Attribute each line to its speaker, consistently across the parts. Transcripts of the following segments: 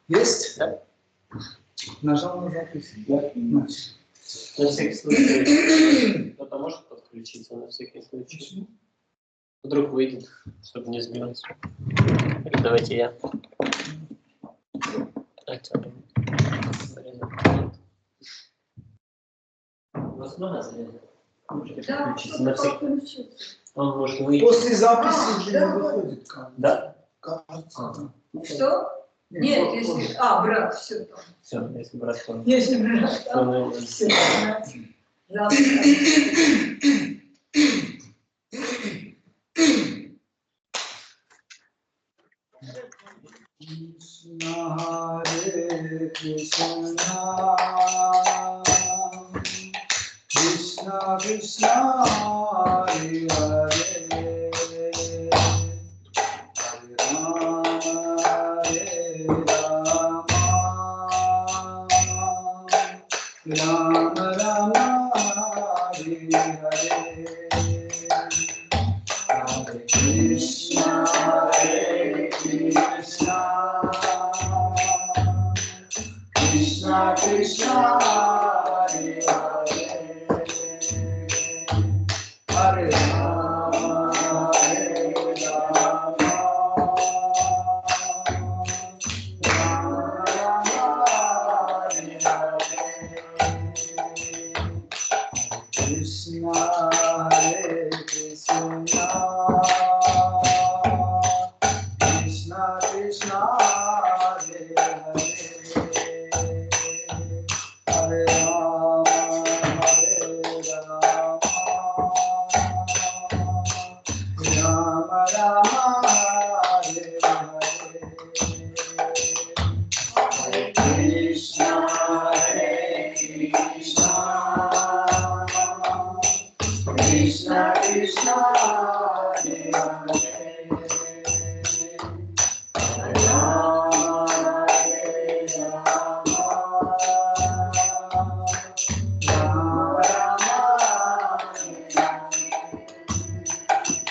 Speaker 1: Есть?
Speaker 2: Да.
Speaker 1: Нажал на запись.
Speaker 2: Да.
Speaker 1: Значит.
Speaker 2: На всякий случай. Кто-то может подключиться на всякий случай. Вдруг выйдет, чтобы не сбилось. Или давайте я. Возможно, можете подключиться на всякий. Он может выйти.
Speaker 1: После записи уже не выходит.
Speaker 2: Да?
Speaker 1: Кажется.
Speaker 3: Что? Нет, если... А, брат, все там.
Speaker 2: Все, если брат, то...
Speaker 3: Если брат, там, все, брат. Завтра.
Speaker 1: Krishna Hare Krishna Krishna Krishna Hare Hare Hare Rama Hare Rama Rama Rama Hare Hare Hare Krishna Hare Krishna Krishna Krishna Hare Hare Hare Rama Hare Rama Rama Rama Hare Hare Krishna Hare Krishna Krishna Krishna Hare Hare Hare Rama Hare Rama Rama Rama Hare Hare Hare Krishna Hare Krishna Krishna Krishna Hare Hare Hare Rama Hare Rama Rama Rama Hare Krishna Hare Krishna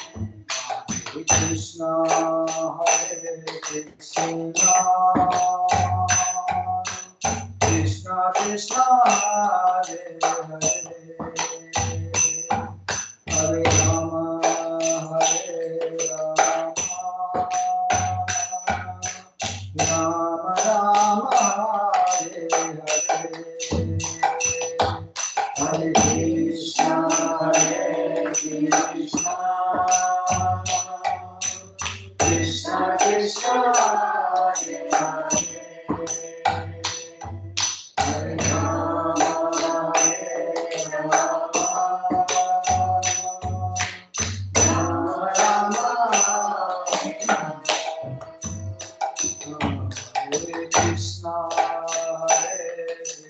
Speaker 1: Krishna Krishna Hare Hare Hare Rama Hare Rama Rama Rama Hare Hare Hare Krishna Hare Krishna Krishna Krishna Hare Hare Hare Rama Hare Rama Rama Rama Hare Krishna Hare Krishna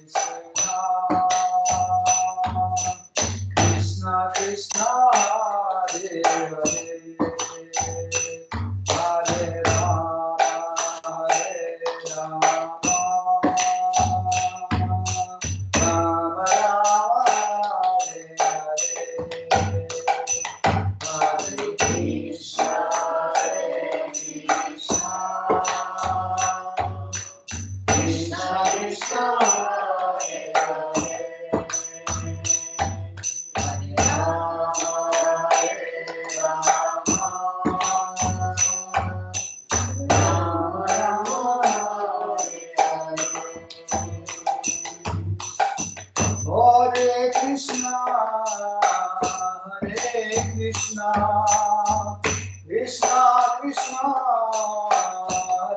Speaker 1: Krishna Krishna Hare Hare Hare Rama Hare Rama Rama Rama Hare Hare Hare Krishna Hare Krishna Krishna Krishna Hare Hare Hare Rama Hare Rama Rama Rama Hare Krishna Hare Krishna Krishna Krishna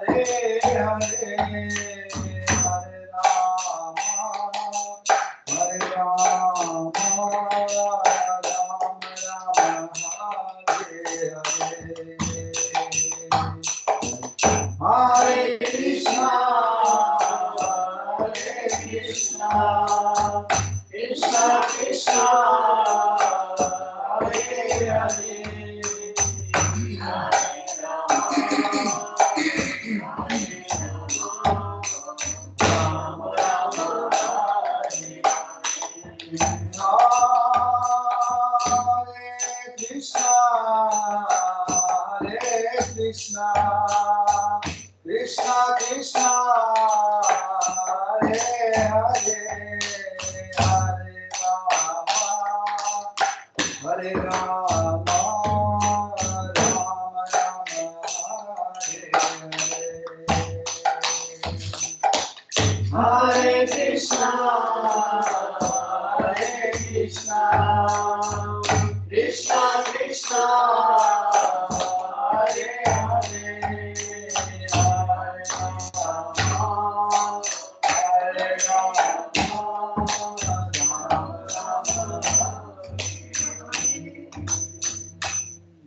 Speaker 1: Hare Hare Hare Rama Hare Rama Rama Rama Hare Hare Hare Krishna Hare Krishna Krishna Krishna Hare Hare Hare Rama Hare Rama Rama Rama Hare Hare Krishna, Krishna Krishna, Hare Hare, Hare Rama, Hare Rama, Rama Rama, Hare Hare. Hare Krishna, Krishna Krishna, Hare Hare, Hare Rama, Hare Rama, Rama Rama,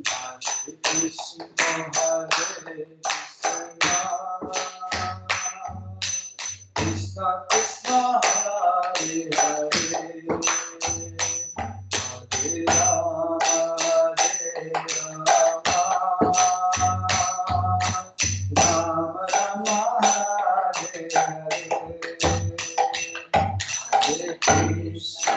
Speaker 1: Hare Krishna, Hare Krishna, Krishna Krishna, Hare Hare, Hare Rama, Rama Rama, Hare Hare, Hare Krishna,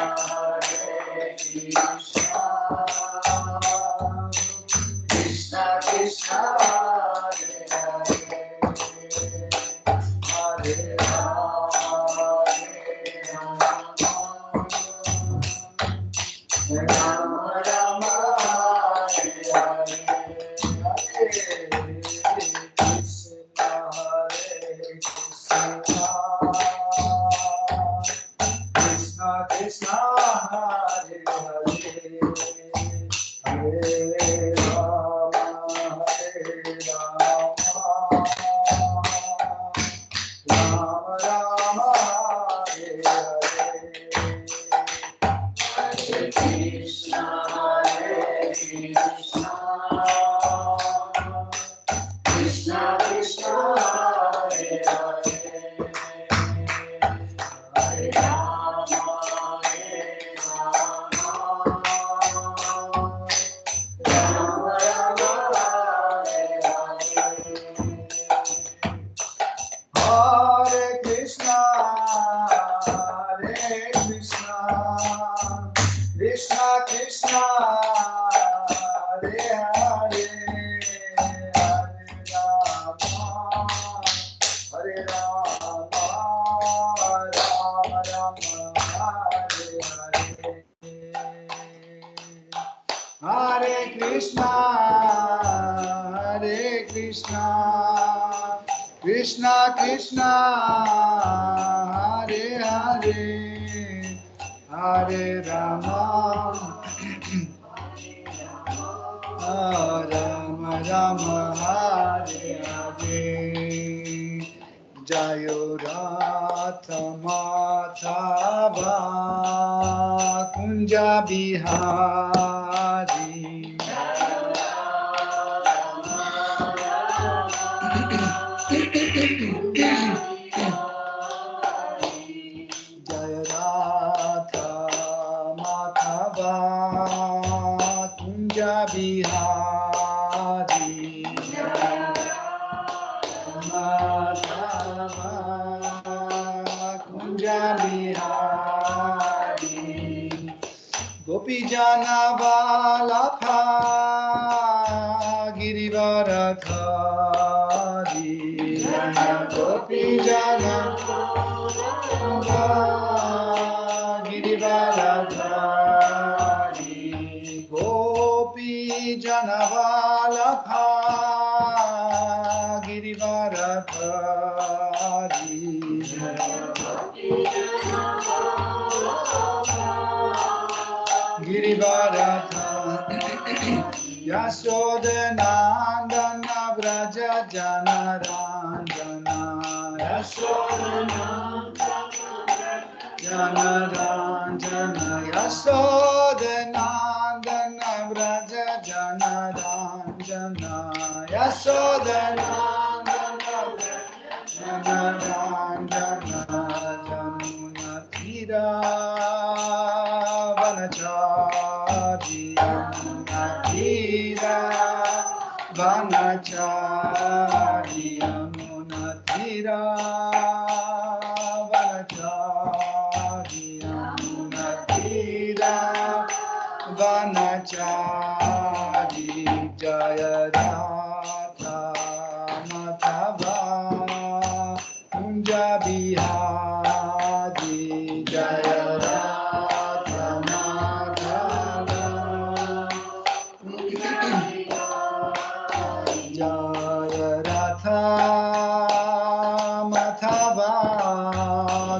Speaker 1: Krishna Krishna, Hare Hare, Hare Rama, Rama Rama, Hare Hare, Hare Krishna, Krishna Krishna, Hare Hare, Hare Rama, Rama Rama, Hare Hare, Hare Krishna, Krishna Krishna, Hare Hare, Hare Rama, Rama Rama, Hare Hare. Hare Krishna, Krishna Krishna, Hare Hare, Hare Rama, Hare Rama, Rama Rama, Hare Hare. Hare Krishna, Krishna Krishna, Hare Hare, Hare Rama, Rama Rama, Hare Hare. Jayo Ratha Madhava Kunja Bihari. Jaya Radha Madhava Kunja Bihari. Madhava Kunja Bihari. Gopi Jana Vallabha Girivaradhari. Gopi Jana Girivaradhari. Gopi Jana Vallabha Girivaradhari. Girivaradhari. Yashoda Nandana Vraja Janaranjana. Yashoda Janaranjana. Yashoda Nandana Vraja Janaranjana. Yashoda Nandana Janaranjana. Jamuna Tira Vanachari. Jamuna Tira Vanachari. Jamuna Tira Vanachari. Jamuna Tira Vanachari Jaya Radha Madhava Kunja Bihari Jaya Radha Madhava Jaya Radha Madhava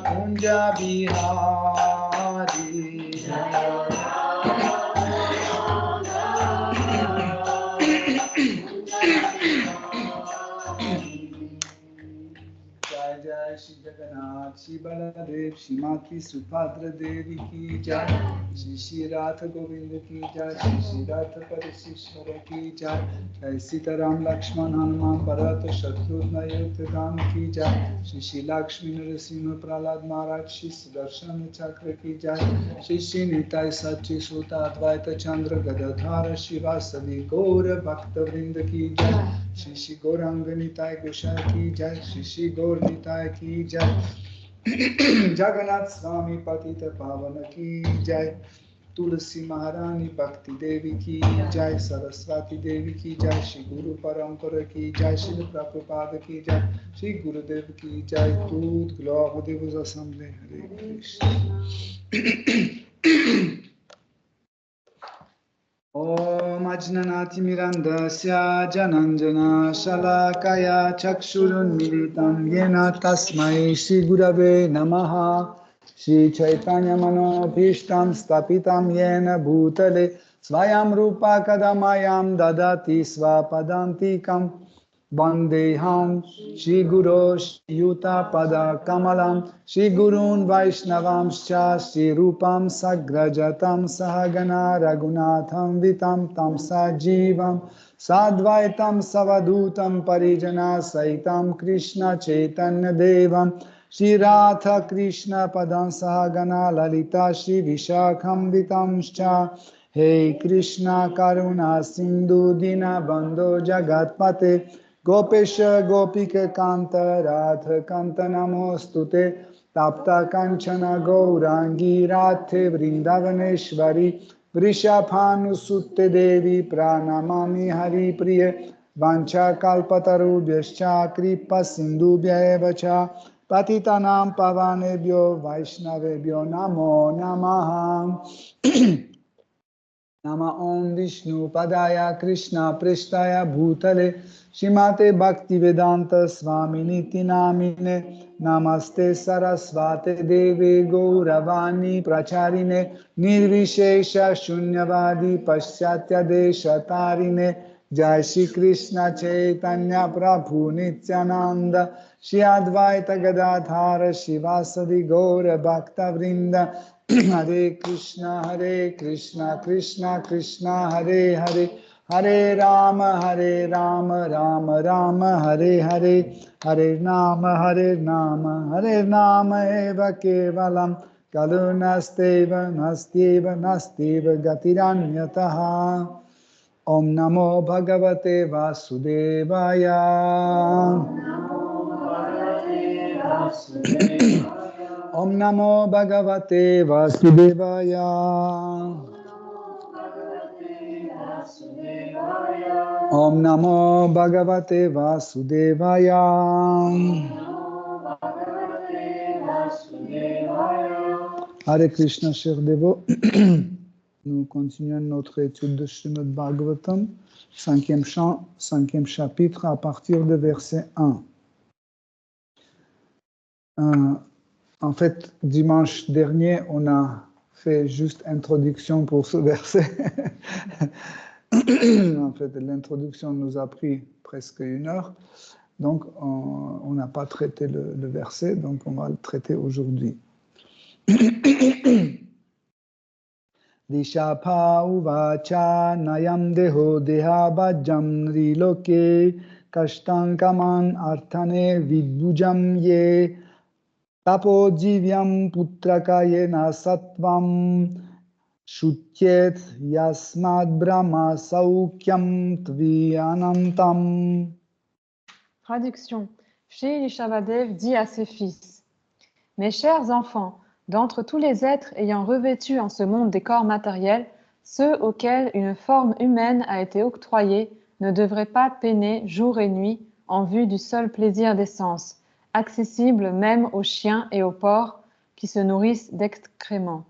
Speaker 1: Kunja Bihari Jaya Jai Jai Shri Jagannath, Shri Baladev, Shri Mati Subhadra Devi ki Jai, Shri Shri Radha Govind ki Jai, Shri Shri Radha Parishishwara ki Jai, Jai Sitaram Lakshman Hanuman Bharata Shatrugna Yudhadan ki Jai, Shri Shri Lakshmi Narasimha Prahlad Maharaj, Shri Sudarshan Chakra ki Jai, Shri Shri Nitai Sachi Suta Advaita Chandra Gadadhara Shivasadi Gaura Bhakta Vrinda ki Jai, Shri Shri Gauranga Nitai Gosai ki Jai, Shri Shri Gaur Nitai ki Jai, Jagannath Swami Patita Pavana ki Jai, Tulsi Maharani Bhakti Devi ki Jai, Saraswati Devi ki Jai, Shri Guru Parampara ki Jai, Shri Prabhupada ki Jai, Shri Gurudev ki Jai, toute gloire aux dévots assemblés. Hare Krishna. Om Ajnanati Mirandasya Jananjana Shalakaya Chakshurun Militam Yena Tasmai Shri Gurave Namaha Shri Chaitanya Manobhishtam Stapitam Yena Bhutale Svayam Rupa Kadamayam Dadati Svapadantikam Vandeham Shri Guru Yuta Pada Kamalam Shri Gurun Vaishnavamscha Shri Rupam Sagrajatam Sahagana Raghunatham Vitam Tam Sajivam Sadvaitam Savadutam Parijana Saitam Krishna Chaitanya Devam Shri Radha Krishna Padam Sahagana Lalita Shri Vishakham Vitamscha Hey Krishna Karuna Sindhu Dina Bandho Jagatpate Gopesha Gopika Kanta Radha Kanta Namostute Tapta Kanchana Gaurangi Radhe Vrindavaneshwari Vrishabhanu Sutte Devi Pranamami Hari Priye Vancha Kalpatarubhyascha Kripa Sindhubhya Evacha Patitanam Pavanebhyo Vaishnavebhyo Namo Namaha Nama Om Vishnu Padaya Krishna Prestaya Bhutale Shimate Bhaktivedanta Swami Niti Namine Namaste Sarasvate Deve Gauravani Pracharine Nirvishesha Shunyavadi Paschatya Desha Tarine Jai Shri Krishna Chaitanya Prabhu Nityananda Shri Advaita Gadadhara Shivasadi Gaura Bhakta Vrinda Hare Krishna Krishna Krishna Hare Hare Hare Rama Rama Rama Hare Hare Hare Nama Eva Kevalam Kalunasteva Nasteva Gatiranyataha Om Namo Bhagavate Vasudevaya Om Namo Bhagavate Vasudevaya Om Namo Bhagavate Vasudevaya Hare Krishna, chers dévots. Nous continuons notre étude de Srimad Bhagavatam, 5e chapitre, à partir de verset 1. En fait, dimanche dernier, on a fait juste introduction pour ce verset. En fait, l'introduction nous a pris presque 1 heure. Donc, on n'a pas traité le verset, donc on va le traiter aujourd'hui. Dishapha uvacha nayam deho deha bhajam riloke kashtan kaman arthane vidbujam ye tapo jivyam putraka yena sattvam shutyet yasmad brahma saukyam tviyanantam.
Speaker 4: Traduction. Shri Rishabhadev dit à ses fils: Mes chers enfants, d'entre tous les êtres ayant revêtu en ce monde des corps matériels, ceux auxquels une forme humaine a été octroyée ne devraient pas peiner jour et nuit en vue du seul plaisir des sens, accessible même aux chiens et aux porcs qui se nourrissent d'excréments.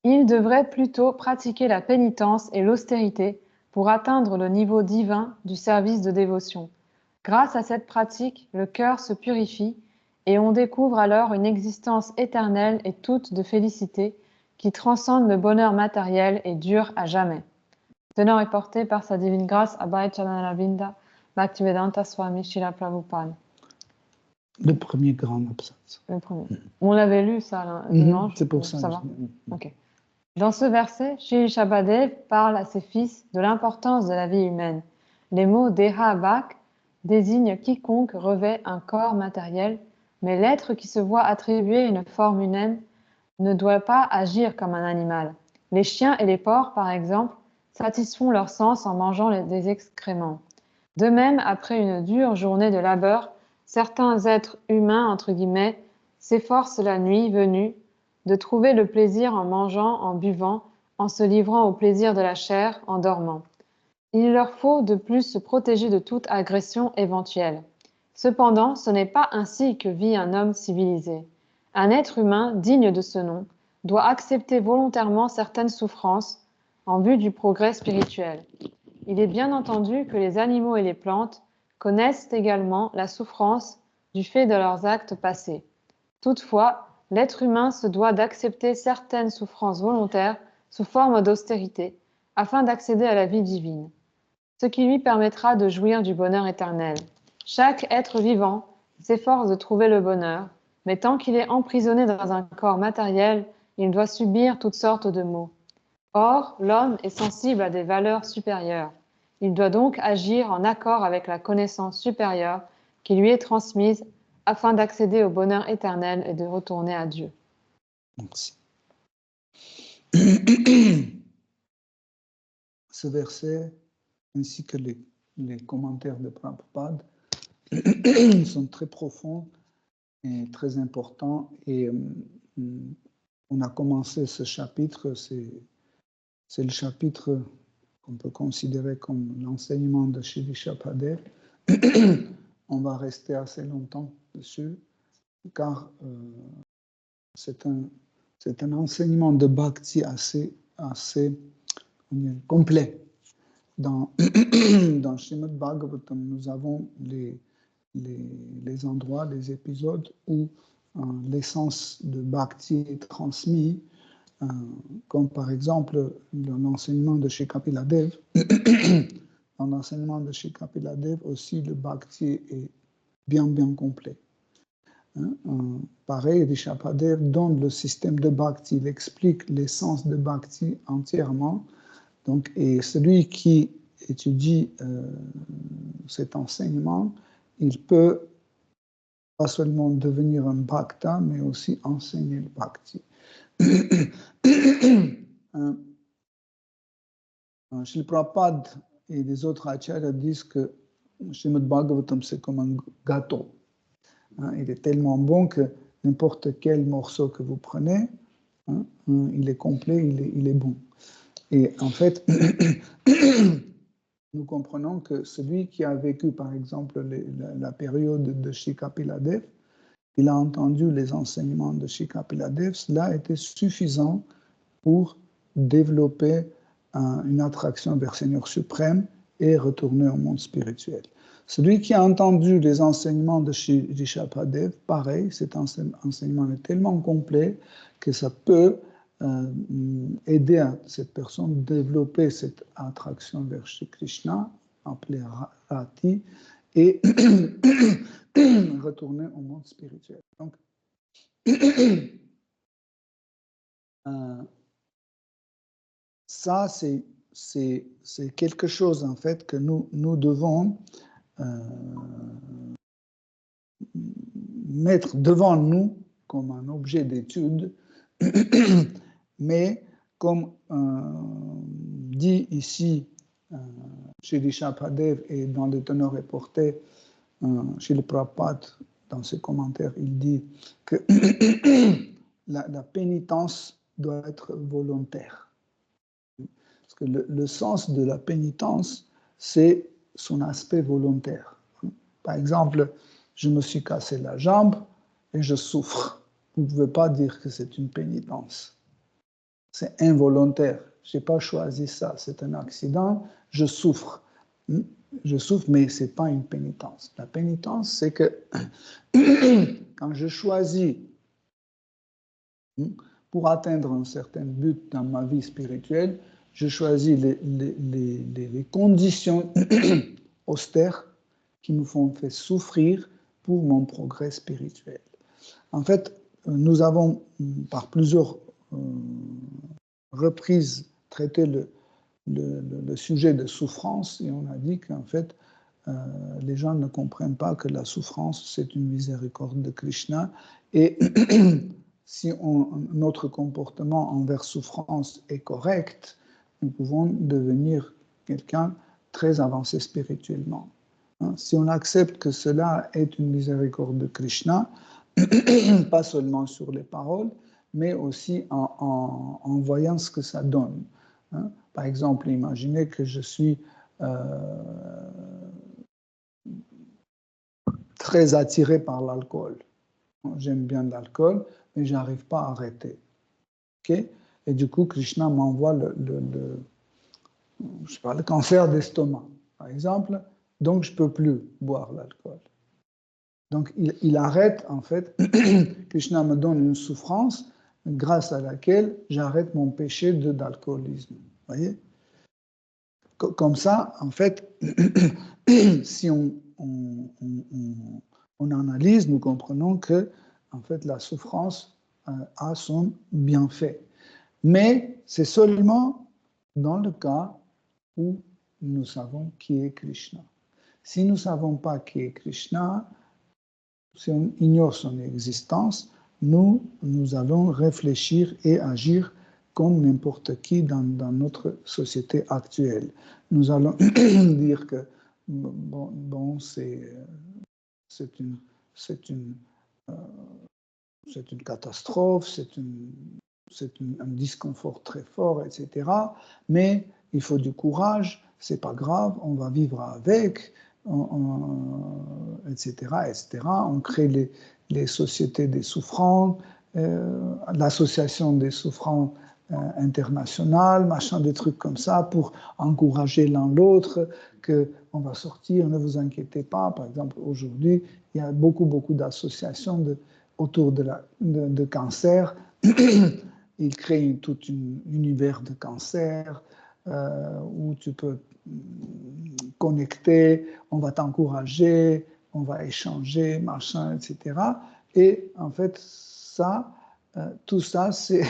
Speaker 4: Ils devraient plutôt pratiquer la pénitence et l'austérité pour atteindre le niveau divin du service de dévotion. Grâce à cette pratique, le cœur se purifie et on découvre alors une existence éternelle et toute de félicité qui transcende le bonheur matériel et dure à jamais. Teneur est porté par sa divine grâce Abhay Charanaravinda Bhaktivedanta Swami Srila Prabhupada.
Speaker 1: Le premier grand absatz.
Speaker 4: Le premier. On l'avait lu ça là, dimanche.
Speaker 1: C'est pour ça.
Speaker 4: Ça va. Ok. Dans ce verset, Shri Shabbadev parle à ses fils de l'importance de la vie humaine. Les mots Deha Bhak désignent quiconque revêt un corps matériel, mais l'être qui se voit attribuer une forme humaine ne doit pas agir comme un animal. Les chiens et les porcs, par exemple, satisfont leurs sens en mangeant des excréments. De même, après une dure journée de labeur, certains êtres humains, entre guillemets, s'efforcent la nuit venue de trouver le plaisir en mangeant, en buvant, en se livrant au plaisir de la chair, en dormant. Il leur faut de plus se protéger de toute agression éventuelle. Cependant, ce n'est pas ainsi que vit un homme civilisé. Un être humain digne de ce nom doit accepter volontairement certaines souffrances en vue du progrès spirituel. Il est bien entendu que les animaux et les plantes connaissent également la souffrance du fait de leurs actes passés. Toutefois, l'être humain se doit d'accepter certaines souffrances volontaires sous forme d'austérité afin d'accéder à la vie divine, ce qui lui permettra de jouir du bonheur éternel. Chaque être vivant s'efforce de trouver le bonheur, mais tant qu'il est emprisonné dans un corps matériel, il doit subir toutes sortes de maux. Or, l'homme est sensible à des valeurs supérieures. Il doit donc agir en accord avec la connaissance supérieure qui lui est transmise afin d'accéder au bonheur éternel et de retourner à Dieu.
Speaker 1: Merci. Ce verset, ainsi que les commentaires de Prabhupada, sont très profonds et très importants. Et on a commencé ce chapitre, c'est le chapitre qu'on peut considérer comme l'enseignement de Shri Shabbadev. On va rester assez longtemps dessus, car c'est un enseignement de Bhakti assez complet. Dans Srimad Bhagavatam, nous avons les endroits, les épisodes où l'essence de Bhakti est transmise, comme par exemple dans l'enseignement de Shri Kapila Dev. Dans l'enseignement de Shri Kapila Dev aussi, le Bhakti est bien complet. Pareil, Rishabhadev donne le système de Bhakti, il explique l'essence de Bhakti entièrement. Donc, et celui qui étudie cet enseignement, il peut pas seulement devenir un Bhakta, mais aussi enseigner le Bhakti. Shri Prabhupada et les autres acharyas disent que Srimad Bhagavatam, c'est comme un gâteau. Il est tellement bon que n'importe quel morceau que vous prenez, il est complet, il est bon. Et en fait, nous comprenons que celui qui a vécu, par exemple, la période de Shri Kapila Dev, il a entendu les enseignements de Shri Kapila Dev, cela était suffisant pour développer une attraction vers le Seigneur suprême et retourner au monde spirituel. Celui qui a entendu les enseignements de Shri Rishabhadev, pareil, cet enseignement est tellement complet que ça peut aider à cette personne à développer cette attraction vers Shri Krishna, appelée Rati, et retourner au monde spirituel. Donc, ça, c'est quelque chose, en fait, que nous devons mettre devant nous comme un objet d'étude, mais comme dit ici chez Rishabhadev et dans les teneurs reportés chez le Prabhupada, dans ses commentaires, il dit que la pénitence doit être volontaire. Parce que le sens de la pénitence, c'est son aspect volontaire. Par exemple, je me suis cassé la jambe et je souffre. Vous ne pouvez pas dire que c'est une pénitence. C'est involontaire. Je n'ai pas choisi ça. C'est un accident. Je souffre. Je souffre, mais ce n'est pas une pénitence. La pénitence, c'est que quand je choisis pour atteindre un certain but dans ma vie spirituelle, je choisis les conditions austères qui me font faire souffrir pour mon progrès spirituel. En fait, nous avons par plusieurs reprises traité le sujet de souffrance et on a dit qu'en fait, les gens ne comprennent pas que la souffrance, c'est une miséricorde de Krishna et si notre comportement envers souffrance est correct, nous pouvons devenir quelqu'un très avancé spirituellement. Si on accepte que cela est une miséricorde de Krishna, pas seulement sur les paroles, mais aussi en voyant ce que ça donne. Par exemple, imaginez que je suis très attiré par l'alcool. J'aime bien l'alcool, mais je n'arrive pas à arrêter. Okay? Et du coup, Krishna m'envoie le cancer d'estomac, par exemple, donc je ne peux plus boire l'alcool. Donc il arrête, en fait, Krishna me donne une souffrance grâce à laquelle j'arrête mon péché d'alcoolisme. Vous voyez? Comme ça, en fait, si on analyse, nous comprenons que en fait, la souffrance a son bienfait. Mais c'est seulement dans le cas où nous savons qui est Krishna. Si nous ne savons pas qui est Krishna, si on ignore son existence, nous allons réfléchir et agir comme n'importe qui dans notre société actuelle. Nous allons dire que bon c'est une catastrophe, c'est un disconfort très fort, etc. Mais il faut du courage, c'est pas grave, on va vivre avec, etc., etc. On crée les sociétés des souffrants, l'association des souffrants internationale, machin, des trucs comme ça, pour encourager l'un l'autre, qu'on va sortir, ne vous inquiétez pas. Par exemple, aujourd'hui, il y a beaucoup d'associations autour de cancer. Ils créent tout un univers de cancer où tu peux connecter, on va t'encourager, on va échanger, machin, etc. Et en fait, tout ça, c'est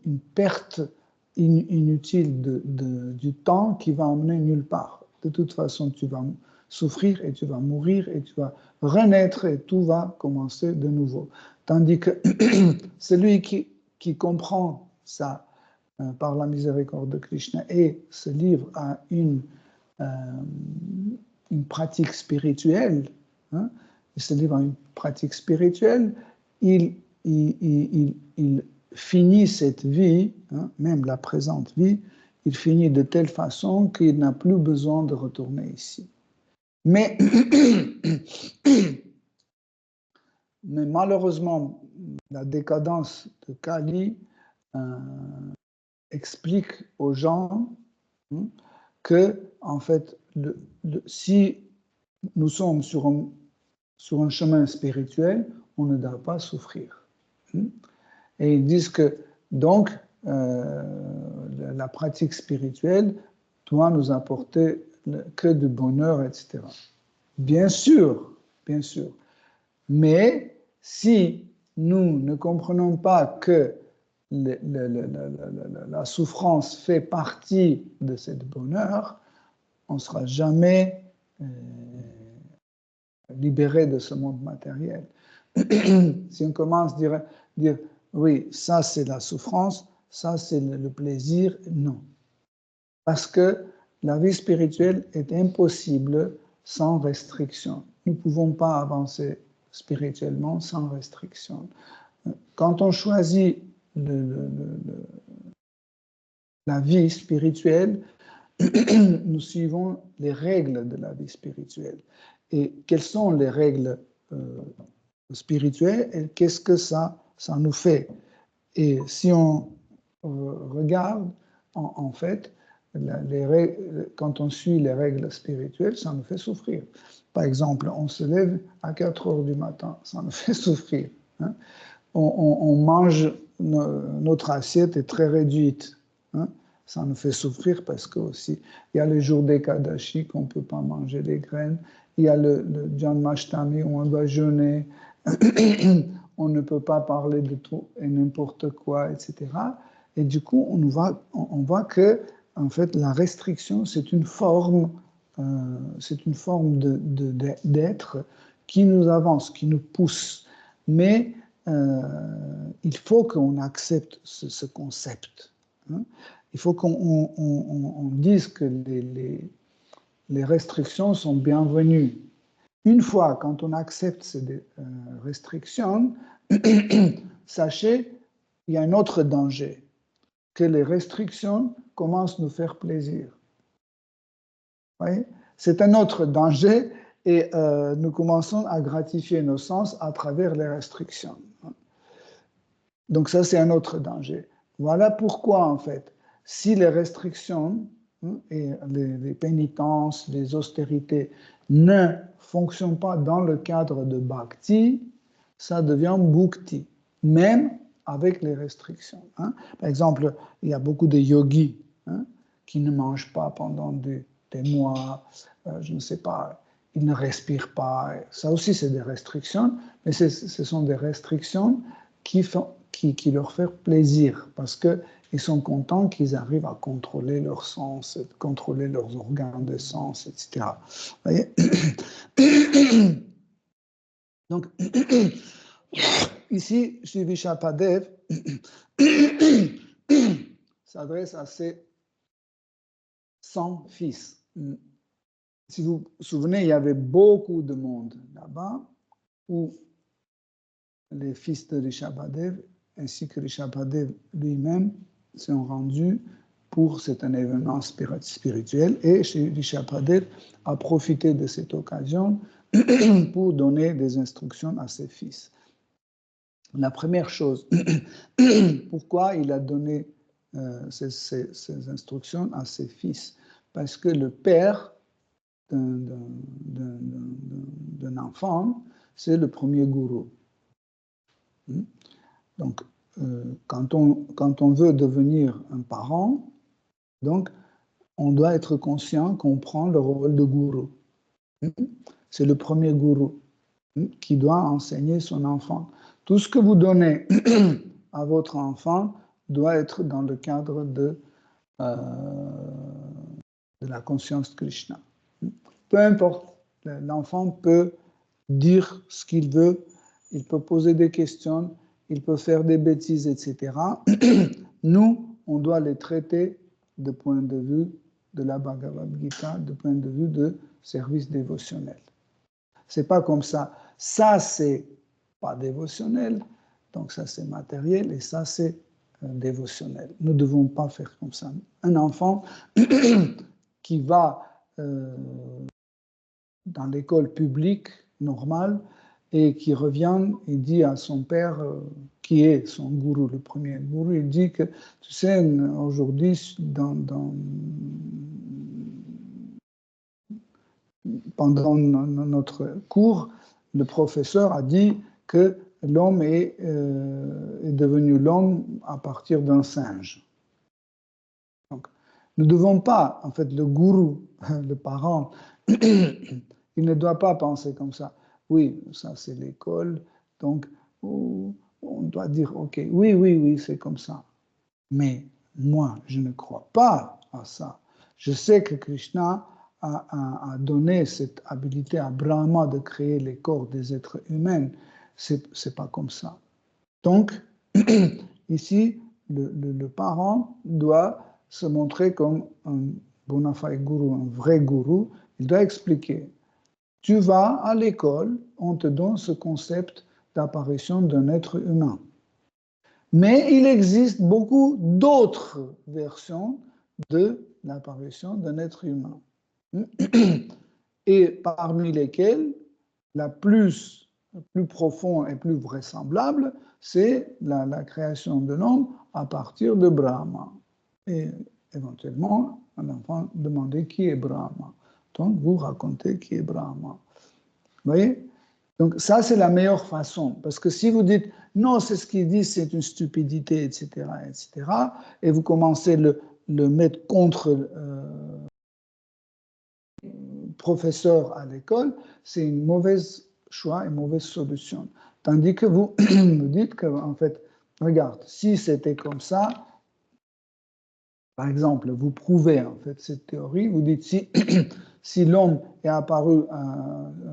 Speaker 1: une perte inutile du temps qui va emmener nulle part. De toute façon, tu vas souffrir et tu vas mourir et tu vas renaître et tout va commencer de nouveau. Tandis que celui qui comprend ça par la miséricorde de Krishna et se livre à une pratique spirituelle, il se livre à une pratique spirituelle, il finit cette vie, même la présente vie, il finit de telle façon qu'il n'a plus besoin de retourner ici. Mais malheureusement, la décadence de Kali explique aux gens que, en fait, si nous sommes sur un chemin spirituel, on ne doit pas souffrir. Et ils disent que, donc, la pratique spirituelle doit nous apporter que du bonheur, etc. Bien sûr. Mais si nous ne comprenons pas que la souffrance fait partie de ce bonheur, on ne sera jamais libéré de ce monde matériel. Si on commence à dire oui, ça c'est la souffrance, ça c'est le plaisir, non. Parce que la vie spirituelle est impossible sans restriction. Nous ne pouvons pas avancer spirituellement sans restriction. Quand on choisit la vie spirituelle, nous suivons les règles de la vie spirituelle. Et quelles sont les règles spirituelles et qu'est-ce que ça nous fait? Et si on regarde, en fait, quand on suit les règles spirituelles, ça nous fait souffrir. Par exemple, on se lève à 4 heures du matin, ça nous fait souffrir. Hein. On mange, notre assiette est très réduite. Hein. Ça nous fait souffrir parce que aussi, il y a le jour des Kadashi qu'on ne peut pas manger les graines, il y a le Janmashtami où on doit jeûner, on ne peut pas parler de tout et n'importe quoi, etc. Et du coup, on voit que en fait, la restriction, c'est une forme d'être qui nous avance, qui nous pousse. Mais il faut qu'on accepte ce concept. Hein. Il faut qu'on dise que les restrictions sont bienvenues. Une fois, quand on accepte ces restrictions, sachez, il y a un autre danger, que les restrictions commencent à nous faire plaisir. C'est un autre danger et nous commençons à gratifier nos sens à travers les restrictions. Donc ça, c'est un autre danger. Voilà pourquoi, en fait, si les restrictions et les pénitences, les austérités ne fonctionnent pas dans le cadre de bhakti, ça devient bhukti, même avec les restrictions. Hein. Par exemple, il y a beaucoup de yogis qui ne mangent pas pendant des mois, je ne sais pas, ils ne respirent pas. Ça aussi, c'est des restrictions, mais ce sont des restrictions qui leur font plaisir, parce qu'ils sont contents qu'ils arrivent à contrôler leurs sens, contrôler leurs organes de sens, etc. Vous voyez. Donc, ici, Shri Vishapadev s'adresse à ses 100 fils. Si vous vous souvenez, il y avait beaucoup de monde là-bas où les fils de Rishabhadev ainsi que Rishabhadev lui-même sont rendus pour cet événement spirituel et Rishabhadev a profité de cette occasion pour donner des instructions à ses fils. La première chose, pourquoi il a donné ces instructions à ses fils? Parce que le père d'un enfant, c'est le premier gourou. Donc, quand on veut devenir un parent, donc, on doit être conscient qu'on prend le rôle de gourou. C'est le premier gourou qui doit enseigner son enfant. Tout ce que vous donnez à votre enfant doit être dans le cadre de la conscience de Krishna. Peu importe, l'enfant peut dire ce qu'il veut, il peut poser des questions, il peut faire des bêtises, etc. Nous, on doit les traiter de point de vue de la Bhagavad Gita, de point de vue de service dévotionnel. C'est pas comme ça. Ça, c'est pas dévotionnel, donc ça, c'est matériel, et ça, c'est dévotionnel. Nous ne devons pas faire comme ça. Un enfant qui va dans l'école publique normale et qui revient et dit à son père, qui est son gourou, le premier gourou, il dit que, tu sais, aujourd'hui, pendant notre cours, le professeur a dit que l'homme est devenu l'homme à partir d'un singe. Donc, nous ne devons pas, en fait, le gourou, le parent, il ne doit pas penser comme ça. Oui, ça c'est l'école, donc on doit dire, ok, oui, c'est comme ça. Mais moi, je ne crois pas à ça. Je sais que Krishna a donné cette habilité à Brahma de créer les corps des êtres humains. C'est pas comme ça. Donc, ici, le parent doit se montrer comme un bona fide gourou, un vrai gourou. Il doit expliquer. Tu vas à l'école, on te donne ce concept d'apparition d'un être humain. Mais il existe beaucoup d'autres versions de l'apparition d'un être humain. Et parmi lesquelles, la plus profonde et plus vraisemblable, c'est la création de l'homme à partir de Brahma. Et éventuellement, un enfant demandait qui est Brahma. Donc, vous racontez qui est Brahma. Vous voyez? Donc, ça, c'est la meilleure façon. Parce que si vous dites, non, c'est ce qu'il dit, c'est une stupidité, etc., etc., et vous commencez le mettre contre professeur à l'école, c'est une mauvaise choix, une mauvaise solution. Tandis que vous me dites que, en fait, regarde, si c'était comme ça, par exemple, vous prouvez en fait cette théorie, vous dites si l'homme est apparu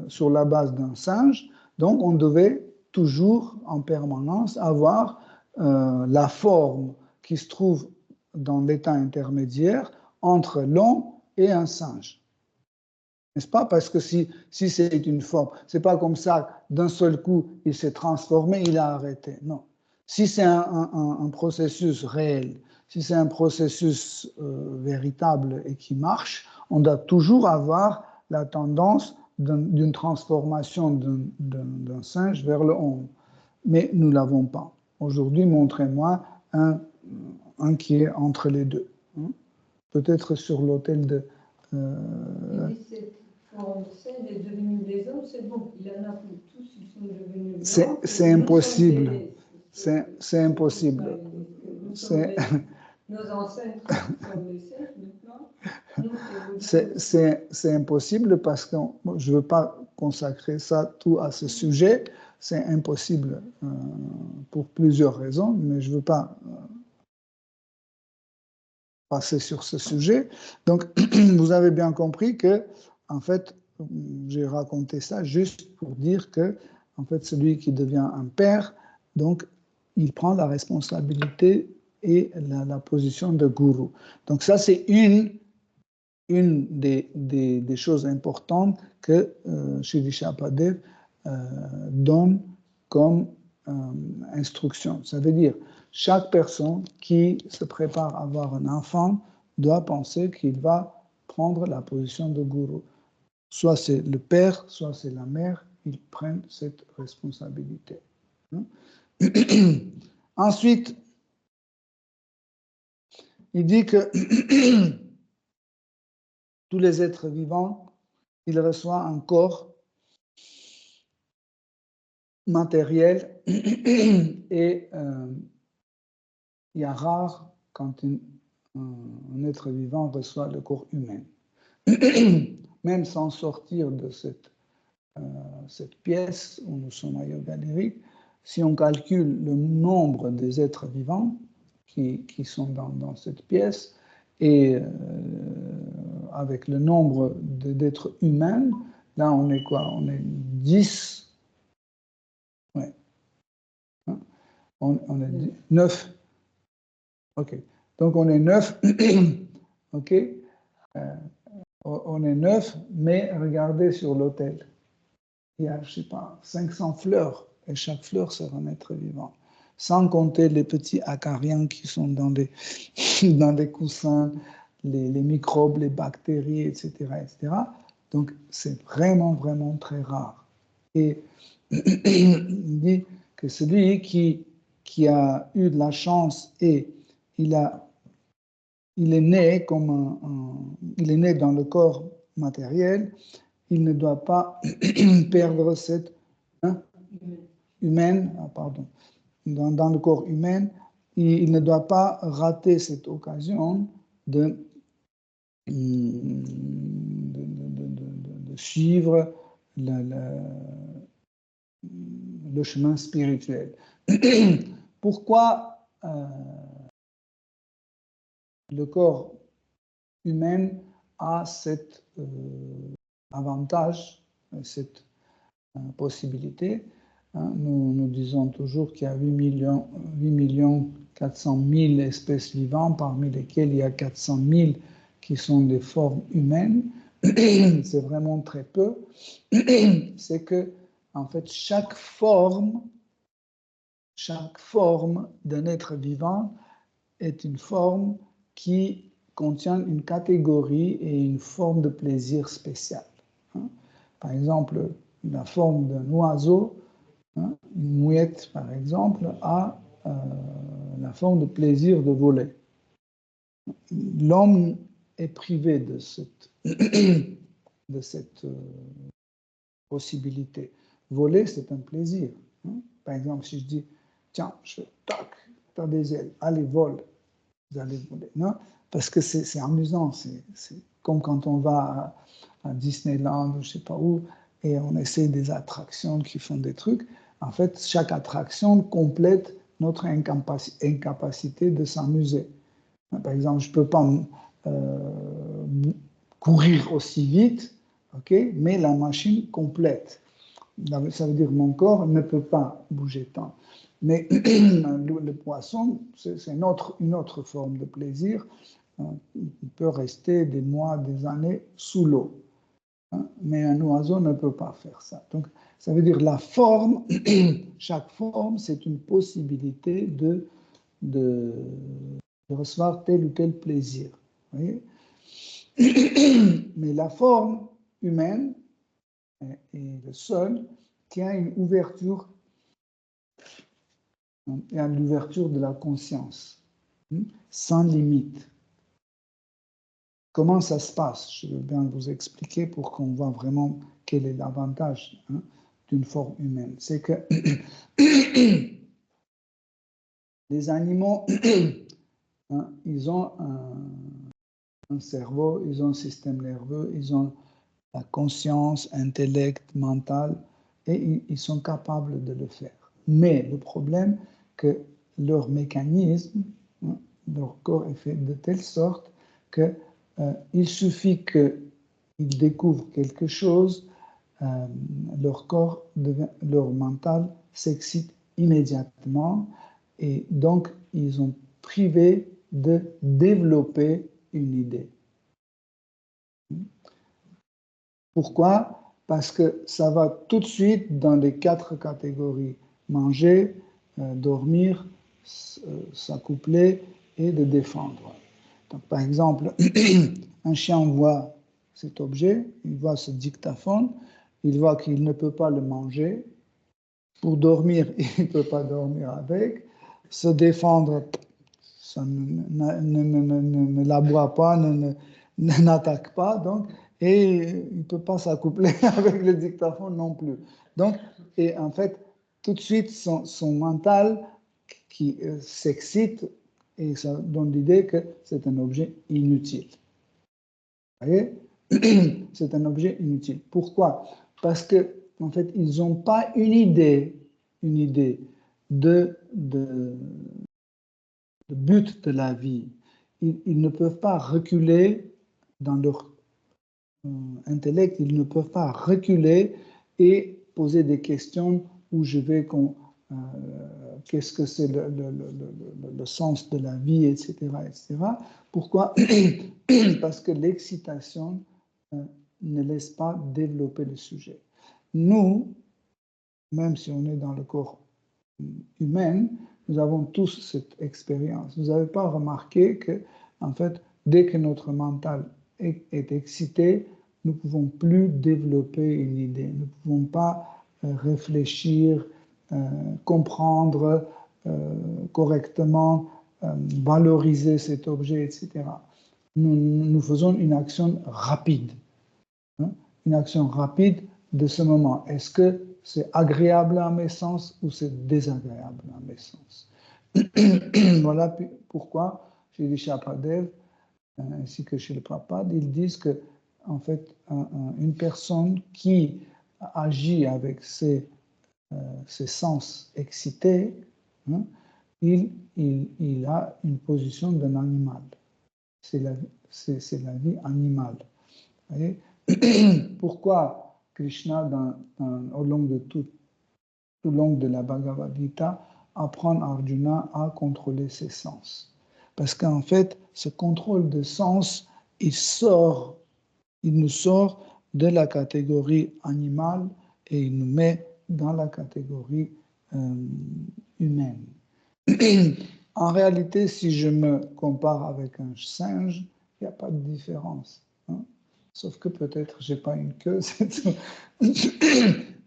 Speaker 1: sur la base d'un singe, donc on devait toujours en permanence avoir la forme qui se trouve dans l'état intermédiaire entre l'homme et un singe. N'est-ce pas? Parce que si c'est une forme, c'est pas comme ça, d'un seul coup, il s'est transformé, il a arrêté. Non. Si c'est un processus réel, si c'est un processus véritable et qui marche, on doit toujours avoir la tendance d'une transformation d'un singe vers le homme. Mais nous ne l'avons pas. Aujourd'hui, montrez-moi un qui est entre les deux. Peut-être sur l'autel de...
Speaker 3: est devenu des hommes, c'est bon, il en a pour tous, ils sont devenus blancs.
Speaker 1: C'est impossible. C'est impossible.
Speaker 3: Nos ancêtres sont des singes maintenant.
Speaker 1: C'est impossible parce que je ne veux pas consacrer ça tout à ce sujet. C'est impossible pour plusieurs raisons, mais je ne veux pas passer sur ce sujet. Donc, vous avez bien compris que, en fait, j'ai raconté ça juste pour dire que, en fait, celui qui devient un père, donc, il prend la responsabilité et la position de gourou. Donc, ça, c'est une des choses importantes que Shri Shapadev donne comme instruction. Ça veut dire, chaque personne qui se prépare à avoir un enfant doit penser qu'il va prendre la position de gourou. Soit c'est le père, soit c'est la mère, ils prennent cette responsabilité. Ensuite, il dit que tous les êtres vivants, ils reçoivent un corps matériel et il y a rare quand un être vivant reçoit le corps humain. Même sans sortir de cette pièce où nous sommes à Yoga Lyrique, si on calcule le nombre des êtres vivants qui sont dans cette pièce et avec le nombre d'êtres humains, là on est quoi? On est 10. Ouais. Hein? On est 9. OK. Donc on est 9. OK. On est 9, mais regardez sur l'autel. Il y a, je ne sais pas, 500 fleurs, et chaque fleur sera un être vivant. Sans compter les petits acariens qui sont dans des coussins, les microbes, les bactéries, etc., etc. Donc, c'est vraiment, vraiment très rare. Et il dit que celui qui a eu de la chance et il est né il est né dans le corps matériel, il ne doit pas perdre cette humaine, dans le corps humain, il ne doit pas rater cette occasion de suivre le chemin spirituel. Pourquoi le corps humain a cet avantage, cette possibilité? Nous disons toujours qu'il y a 8 400 000 espèces vivantes, parmi lesquelles il y a 400 000 qui sont des formes humaines. C'est vraiment très peu. C'est que, en fait, chaque forme chaque forme d'un être vivant est une forme qui contient une catégorie et une forme de plaisir spécial. Par exemple, la forme d'un oiseau, une mouette par exemple, a la forme de plaisir de voler. L'homme est privé de cette possibilité. Voler, c'est un plaisir. Par exemple, si je dis, tiens, tac, tu as des ailes, allez, vole, vous allez voler. Non? Parce que c'est amusant, c'est comme quand on va à Disneyland ou je ne sais pas où, et on essaie des attractions qui font des trucs. En fait, chaque attraction complète notre incapacité de s'amuser. Par exemple, je ne peux pas courir aussi vite, okay, mais la machine complète. Ça veut dire que mon corps ne peut pas bouger tant. Mais le poisson, c'est une autre forme de plaisir. Il peut rester des mois, des années sous l'eau. Mais un oiseau ne peut pas faire ça. Donc, ça veut dire la forme, chaque forme, c'est une possibilité de recevoir tel ou tel plaisir. Vous voyez? Mais la forme humaine est le seul qui a une ouverture, il y a l'ouverture de la conscience, sans limite. Comment ça se passe? Je veux bien vous expliquer pour qu'on voit vraiment quel est l'avantage d'une forme humaine. C'est que les animaux, ils ont un cerveau, ils ont un système nerveux, ils ont la conscience, intellect, mental, et ils sont capables de le faire. Mais le problème, que leur mécanisme, leur corps est fait de telle sorte que il suffit qu'ils découvrent quelque chose, leur corps, leur mental s'excite immédiatement, et donc ils sont privés de développer une idée. Pourquoi? Parce que ça va tout de suite dans les 4 catégories: manger, dormir, s'accoupler et de défendre. Donc, par exemple, un chien voit cet objet, il voit ce dictaphone, il voit qu'il ne peut pas le manger. Pour dormir, il ne peut pas dormir avec. Se défendre, ça ne l'aboie pas, n'attaque pas, donc, et il ne peut pas s'accoupler avec le dictaphone non plus. Donc, et en fait, tout de suite, son mental qui s'excite, et ça donne l'idée que c'est un objet inutile. Vous voyez? C'est un objet inutile. Pourquoi? Parce que, en fait, ils n'ont pas une idée de but de la vie. Ils ne peuvent pas reculer dans leur intellect, ils ne peuvent pas reculer et poser des questions où je vais qu'est-ce que c'est le sens de la vie, etc., etc. Pourquoi? Parce que l'excitation ne laisse pas développer le sujet. Nous, même si on est dans le corps humain, nous avons tous cette expérience. Vous n'avez pas remarqué que, en fait, dès que notre mental est excité, nous ne pouvons plus développer une idée. Nous ne pouvons pas réfléchir, comprendre correctement, valoriser cet objet, etc. Nous faisons une action rapide. Une action rapide de ce moment. Est-ce que c'est agréable à mes sens ou c'est désagréable à mes sens? Voilà pourquoi chez les Shapadev ainsi que chez le Prabhupada, ils disent que en fait, une personne qui agit avec ses sens excités, il a une position d'un animal. C'est la vie animale. Vous voyez? Pourquoi Krishna, au long de tout long de la Bhagavad Gita, apprend Arjuna à contrôler ses sens? Parce qu'en fait, ce contrôle de sens, il nous sort de la catégorie animale et il nous met dans la catégorie humaine. En réalité, si je me compare avec un singe, il n'y a pas de différence. Hein. Sauf que peut-être je n'ai pas une queue, c'est tout.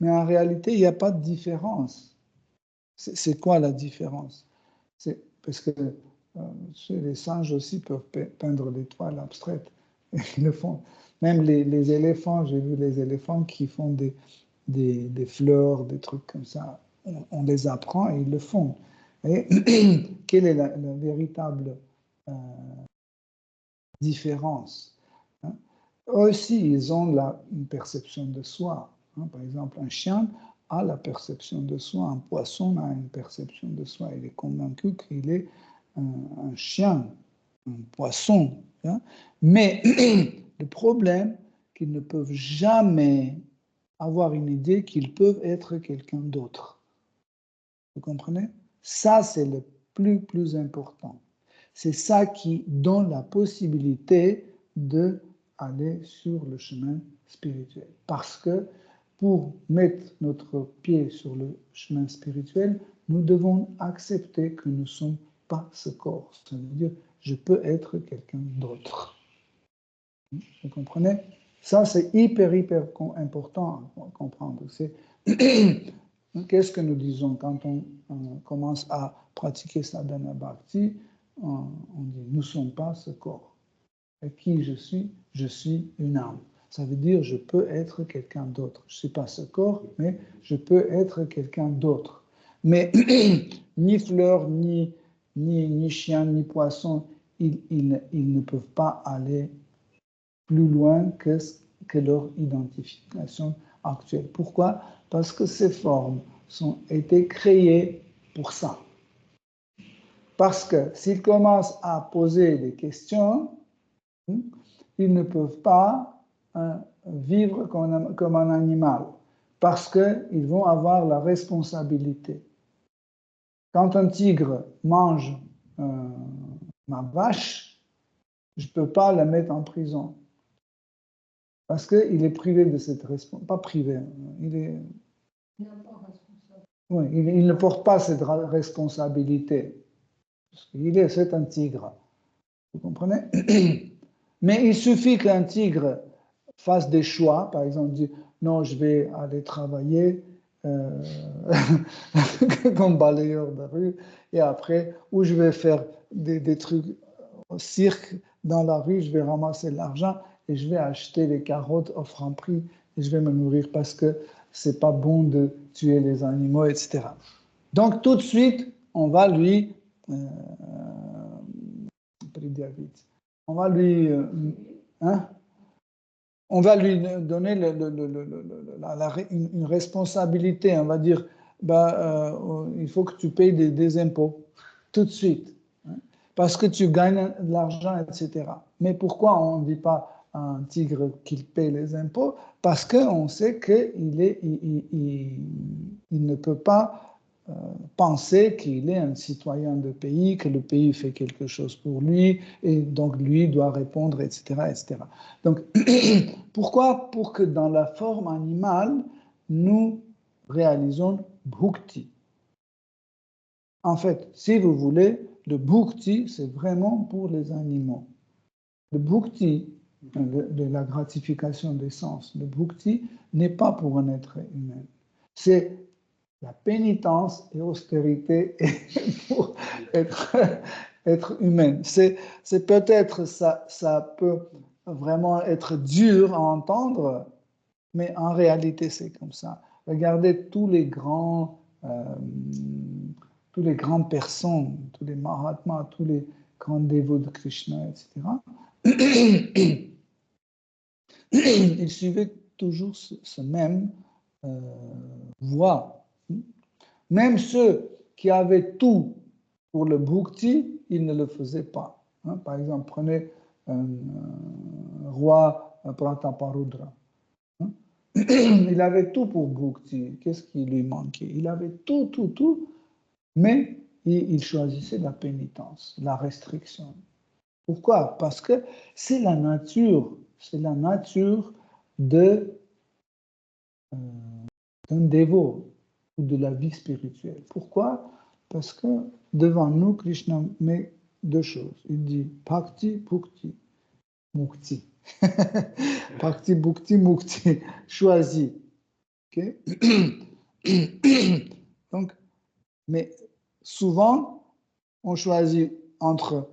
Speaker 1: Mais en réalité, il n'y a pas de différence. C'est quoi la différence? C'est parce que les singes aussi peuvent peindre des toiles abstraites. Ils le font. Même les éléphants, j'ai vu les éléphants qui font des fleurs, des trucs comme ça. On les apprend et ils le font. Et quelle est la véritable différence? Hein? Eux aussi, ils ont une perception de soi. Hein? Par exemple, un chien a la perception de soi, un poisson a une perception de soi. Il est convaincu qu'il est un chien, un poisson. Hein? Mais le problème, qu'ils ne peuvent jamais avoir une idée qu'ils peuvent être quelqu'un d'autre. Vous comprenez? Ça, c'est le plus important. C'est ça qui donne la possibilité d'aller sur le chemin spirituel. Parce que pour mettre notre pied sur le chemin spirituel, nous devons accepter que nous ne sommes pas ce corps. Ça veut dire, je peux être quelqu'un d'autre. Vous comprenez? Ça, c'est hyper important à comprendre. Qu'est-ce que nous disons quand on commence à pratiquer sadhana bhakti? On dit, nous ne sommes pas ce corps. Et qui je suis? Je suis une âme. Ça veut dire, je peux être quelqu'un d'autre. Je ne suis pas ce corps, mais je peux être quelqu'un d'autre. Mais ni fleurs, ni chien, ni poisson, ils ne peuvent pas aller plus loin que leur identification actuelle. Pourquoi? Parce que ces formes ont été créées pour ça. Parce que s'ils commencent à poser des questions, ils ne peuvent pas vivre comme un animal, parce qu'ils vont avoir la responsabilité. Quand un tigre mange ma vache, je ne peux pas la mettre en prison. Parce qu'il est privé de cette responsabilité. Pas privé, il est. Oui, il ne porte pas cette responsabilité. C'est un tigre. Vous comprenez? Mais il suffit qu'un tigre fasse des choix, par exemple, dire non, je vais aller travailler comme balayeur de rue, et après, ou je vais faire des trucs au cirque dans la rue, je vais ramasser l'argent et je vais acheter des carottes au franc prix et je vais me nourrir parce que c'est pas bon de tuer les animaux, etc. Donc tout de suite, on va lui on va lui donner une responsabilité. On va dire, il faut que tu payes des impôts tout de suite, hein, parce que tu gagnes de l'argent, etc. Mais pourquoi on ne dit pas à un tigre qu'il paye les impôts? Parce qu'on sait qu'il ne peut pas penser qu'il est un citoyen de pays, que le pays fait quelque chose pour lui, et donc lui doit répondre, etc. etc. Donc, pourquoi? Pour que dans la forme animale, nous réalisons bhukti. En fait, si vous voulez, le bhukti, c'est vraiment pour les animaux. Le bhukti, de la gratification des sens, le bhukti n'est pas pour un être humain. C'est la pénitence et austérité pour être humaine. C'est peut-être, ça peut vraiment être dur à entendre, mais en réalité, c'est comme ça. Regardez tous les grandes personnes, tous les Mahatmas, tous les grands dévots de Krishna, etc. Ils suivaient toujours ce même voie. Même ceux qui avaient tout pour le bhukti, ils ne le faisaient pas. Hein, par exemple, prenez un roi Prataparudra. Hein, il avait tout pour bhukti. Qu'est-ce qui lui manquait? Il avait tout, mais il choisissait la pénitence, la restriction. Pourquoi? Parce que c'est la nature d'un dévot ou de la vie spirituelle. Pourquoi? Parce que devant nous, Krishna met deux choses. Il dit Bhakti, Bhukti, Mukti. Bhakti, Bhukti, Mukti. Choisis. Okay? Donc, mais souvent, on choisit entre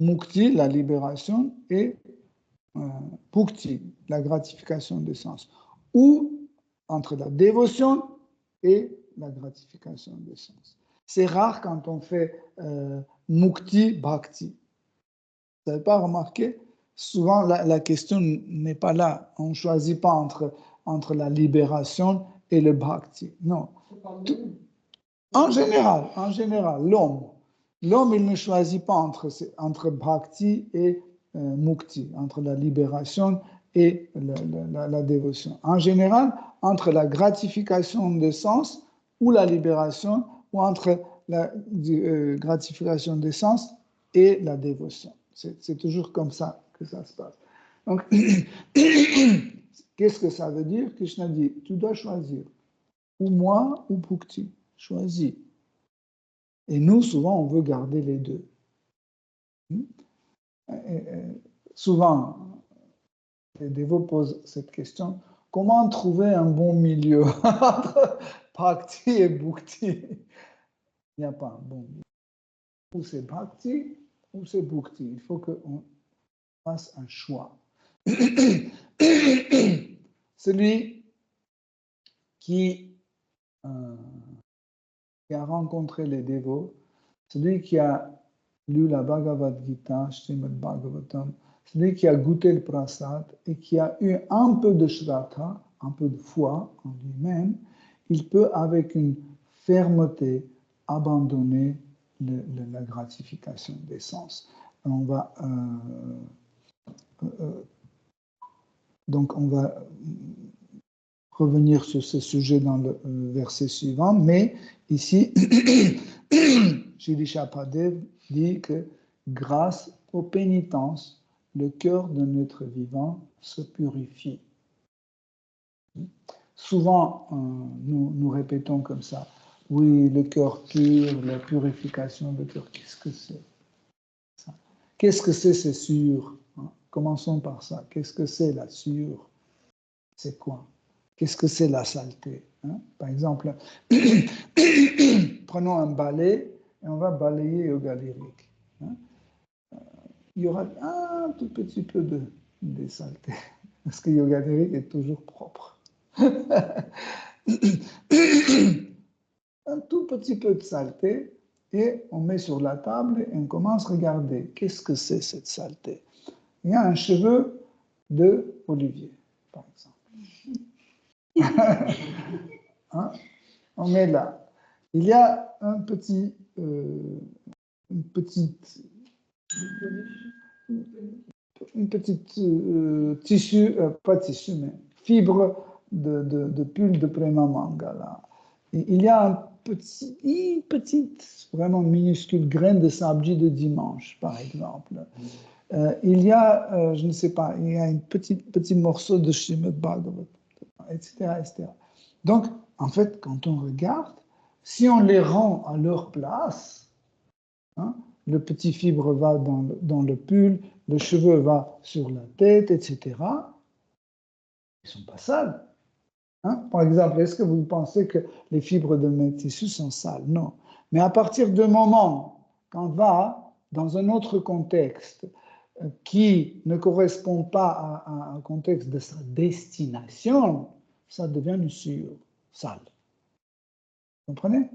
Speaker 1: Mukti, la libération, et Bhukti, la gratification des sens. Ou entre la dévotion et la gratification des sens. C'est rare quand on fait Mukti, Bhakti. Vous n'avez pas remarqué? Souvent, la question n'est pas là. On ne choisit pas entre la libération et le Bhakti. Non. En général, l'homme, il ne choisit pas entre Bhakti et Mukti, entre la libération et la dévotion. En général, entre la gratification des sens ou la libération, ou entre la gratification des sens et la dévotion. C'est toujours comme ça que ça se passe. Donc, qu'est-ce que ça veut dire? Krishna dit, tu dois choisir, ou moi ou Bhukti. Choisis. Et nous, souvent, on veut garder les deux. Souvent, les dévots posent cette question, comment trouver un bon milieu entre Bhakti et Bhukti? Il n'y a pas un bon milieu. Ou c'est Bhakti, ou c'est Bhukti. Il faut qu'on fasse un choix. Celui qui a rencontré les dévots, celui qui a lu la Bhagavad Gita, Srimad Bhagavatam, celui qui a goûté le prasad et qui a eu un peu de shraddha, un peu de foi en lui-même, il peut avec une fermeté abandonner la gratification des sens. Donc on va revenir sur ce sujet dans le verset suivant, mais ici, Shri Shapadev dit que grâce aux pénitences, le cœur d'un être vivant se purifie. Souvent, nous répétons comme ça, oui, le cœur pur, la purification du cœur, qu'est-ce que c'est? Qu'est-ce que c'est sûr? Commençons par ça. Qu'est-ce que c'est la sûre? C'est quoi? Qu'est-ce que c'est la saleté? Par exemple, prenons un balai et on va balayer Yoga Lyrique. Il y aura un tout petit peu de saleté, parce que Yoga Lyrique est toujours propre. Un tout petit peu de saleté, et on met sur la table et on commence à regarder. Qu'est-ce que c'est cette saleté? Il y a un cheveu de Olivier, par exemple. On met là. Il y a un petit, une petite tissu, pas tissu, mais fibre de pull de Prema Mangala. Il y a une petite, vraiment minuscule graine de sabji de dimanche, par exemple. Il y a, je ne sais pas, il y a un petit morceau de Srimad Bhagavatam, etc., etc. Donc, en fait, quand on regarde, si on les rend à leur place, le petit fibre va dans le pull, le cheveu va sur la tête, etc., ils ne sont pas sales. Par exemple, est-ce que vous pensez que les fibres de mes tissus sont sales? Non. Mais à partir du moment qu'on va dans un autre contexte qui ne correspond pas à un contexte de sa destination, ça devient une sueur sale. Vous comprenez?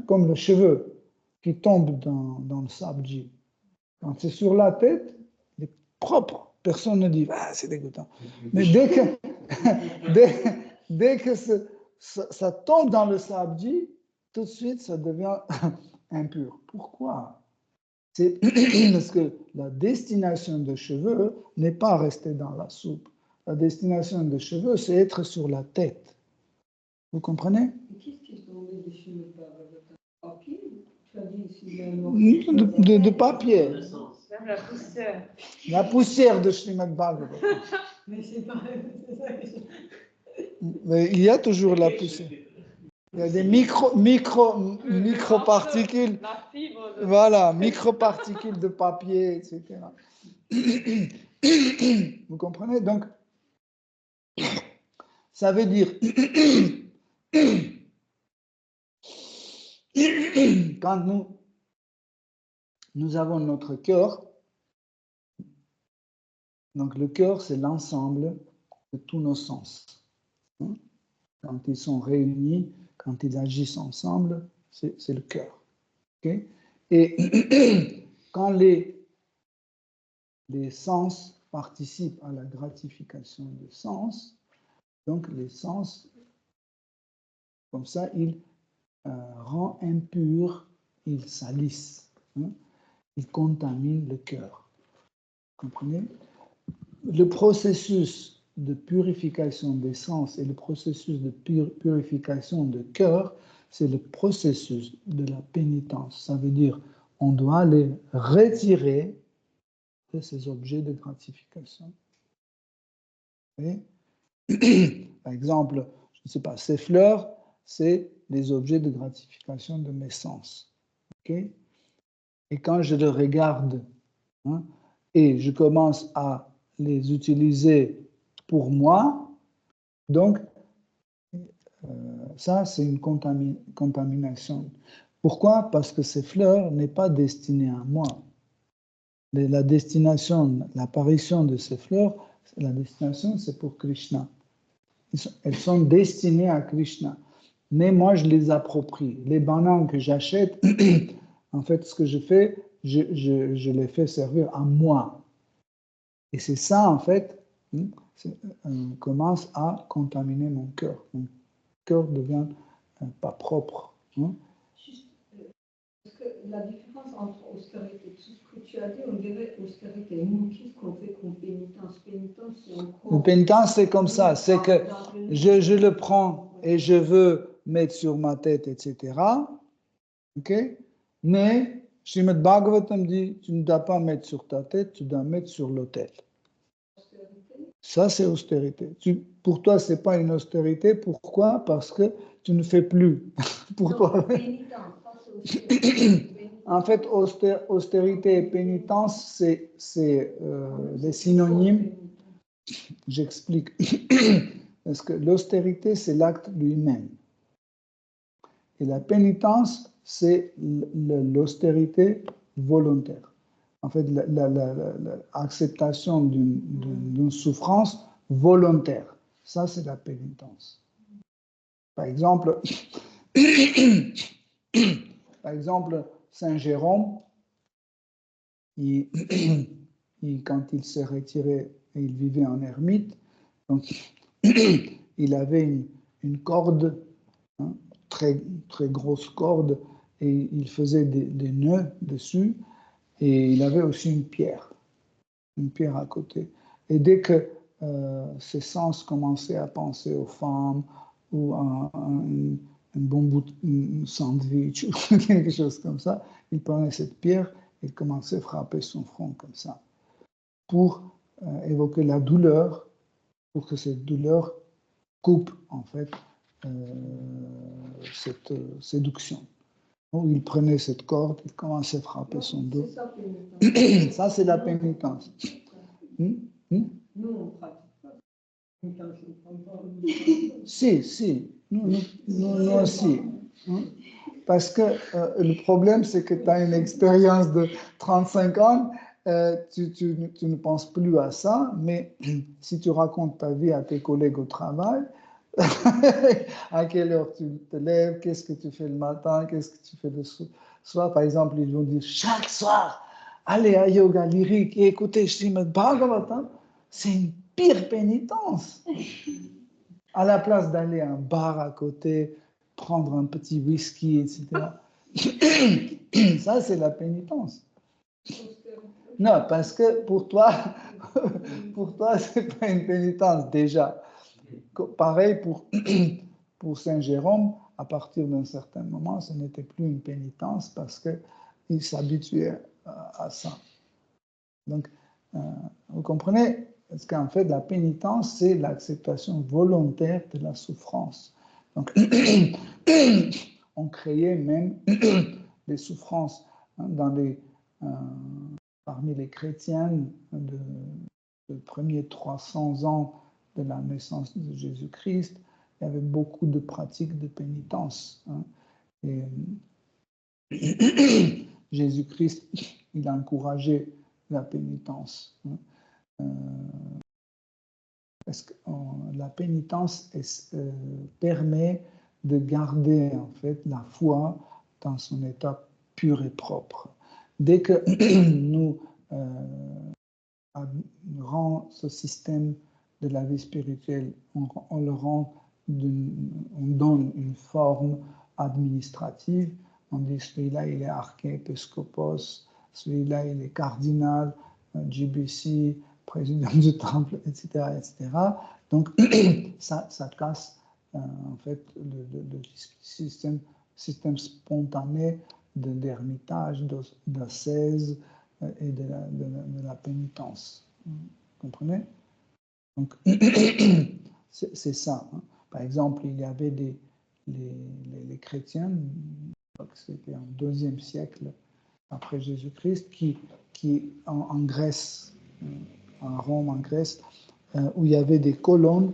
Speaker 1: Comme le cheveu qui tombe dans le sabji. Quand c'est sur la tête, il est propre. Personne ne dit « Ah, c'est dégoûtant ». Mais dès que ça tombe dans le sabji, tout de suite, ça devient impur. Pourquoi? C'est parce que la destination des cheveux n'est pas rester dans la soupe. La destination des cheveux, c'est être sur la tête. Vous comprenez?
Speaker 3: Qu'est-ce qui est tombé dessus le papier? Tu as dit ici
Speaker 1: de papier.
Speaker 4: Même la poussière.
Speaker 1: La poussière de Srimad Bhagavatam.
Speaker 3: Mais c'est pas ça que
Speaker 1: Mais il y a toujours la poussière. Il y a des microparticules.
Speaker 4: La fibre de...
Speaker 1: Voilà, microparticules de papier, etc. Vous comprenez? Donc, ça veut dire, quand nous avons notre cœur, donc le cœur, c'est l'ensemble de tous nos sens. Quand ils sont réunis, quand ils agissent ensemble, c'est le cœur. Okay? Et quand les sens participent à la gratification des sens, donc les sens, comme ça, ils rendent impur, ils salissent, ils contaminent le cœur. Vous comprenez? Le processus de purification des sens et le processus de purification de cœur, c'est le processus de la pénitence. Ça veut dire on doit les retirer de ces objets de gratification. Et, par exemple, je ne sais pas, ces fleurs, c'est des objets de gratification de mes sens. Okay? Et quand je les regarde et je commence à les utiliser pour moi, donc ça c'est une contamination. Pourquoi? Parce que ces fleurs n'est pas destinées à moi. La destination, l'apparition de ces fleurs, la destination c'est pour Krishna. Elles sont destinées à Krishna. Mais moi je les approprie. Les bananes que j'achète, en fait ce que je fais, je les fais servir à moi. Et c'est ça en fait commence à contaminer mon cœur. Mon cœur devient pas propre.
Speaker 3: Juste, parce que la différence entre austérité, tout ce que tu as dit, on dirait austérité. Nous, qu'est-ce qu'on fait comme pénitence? Pénitence, c'est encore...
Speaker 1: Une pénitence, c'est comme ça. C'est que je le prends et je veux mettre sur ma tête, etc. OK? Mais Srimad Bhagavatam dit, tu ne dois pas mettre sur ta tête, tu dois mettre sur l'autel. Ça, c'est austérité. Pour toi, ce n'est pas une austérité. Pourquoi? Parce que tu ne fais plus. Pour toi. En fait, austérité et pénitence, c'est des synonymes. J'explique. Parce que l'austérité, c'est l'acte lui-même. Et la pénitence, c'est l'austérité volontaire. En fait, l'acceptation d'une souffrance volontaire. Ça, c'est la pénitence. Par exemple, Saint Jérôme, quand il s'est retiré, il vivait en ermite, donc il avait une corde, très, très grosse corde, et il faisait des nœuds dessus. Et il avait aussi une pierre à côté. Et dès que ses sens commençaient à penser aux femmes ou à un bon bout de sandwich ou quelque chose comme ça, il prenait cette pierre et commençait à frapper son front comme ça pour évoquer la douleur, pour que cette douleur coupe en fait cette séduction. Il prenait cette corde, il commençait à frapper son dos. Ça, c'est la pénitence.
Speaker 3: Nous, on pratique pas.
Speaker 1: Si, nous aussi. Parce que le problème, c'est que tu as une expérience de 35 ans, tu ne penses plus à ça, mais si tu racontes ta vie à tes collègues au travail, à quelle heure tu te lèves, qu'est-ce que tu fais le matin, qu'est-ce que tu fais le soir. Par exemple, ils vont dire chaque soir, allez à yoga lyrique et écoutez Srimad Bhagavatam, c'est une pire pénitence. À la place d'aller à un bar à côté, prendre un petit whisky, etc. Ça, c'est la pénitence. Non, parce que pour toi, c'est pas une pénitence déjà. Pareil pour Saint Jérôme, à partir d'un certain moment, ce n'était plus une pénitence parce qu'il s'habituait à ça. Donc, vous comprenez? Parce qu'en fait, la pénitence, c'est l'acceptation volontaire de la souffrance. Donc, on créait même des souffrances parmi les chrétiens des premiers 300 ans de la naissance de Jésus-Christ. Il y avait beaucoup de pratiques de pénitence. Et Jésus-Christ, il a encouragé la pénitence. Parce que la pénitence permet de garder en fait la foi dans son état pur et propre. Dès que nous rend ce système de la vie spirituelle, on le rend, on donne une forme administrative. On dit celui-là il est archépiscopos, celui-là il est cardinal, GBC, président du temple, etc., etc. Donc ça casse en fait le système spontané d'ermitage, d'ascèse et de la pénitence. Vous comprenez? Donc, c'est ça. Hein. Par exemple, il y avait les chrétiens, c'était en IIe siècle après Jésus-Christ, qui en Grèce, en Rome, en Grèce, où il y avait des colonnes,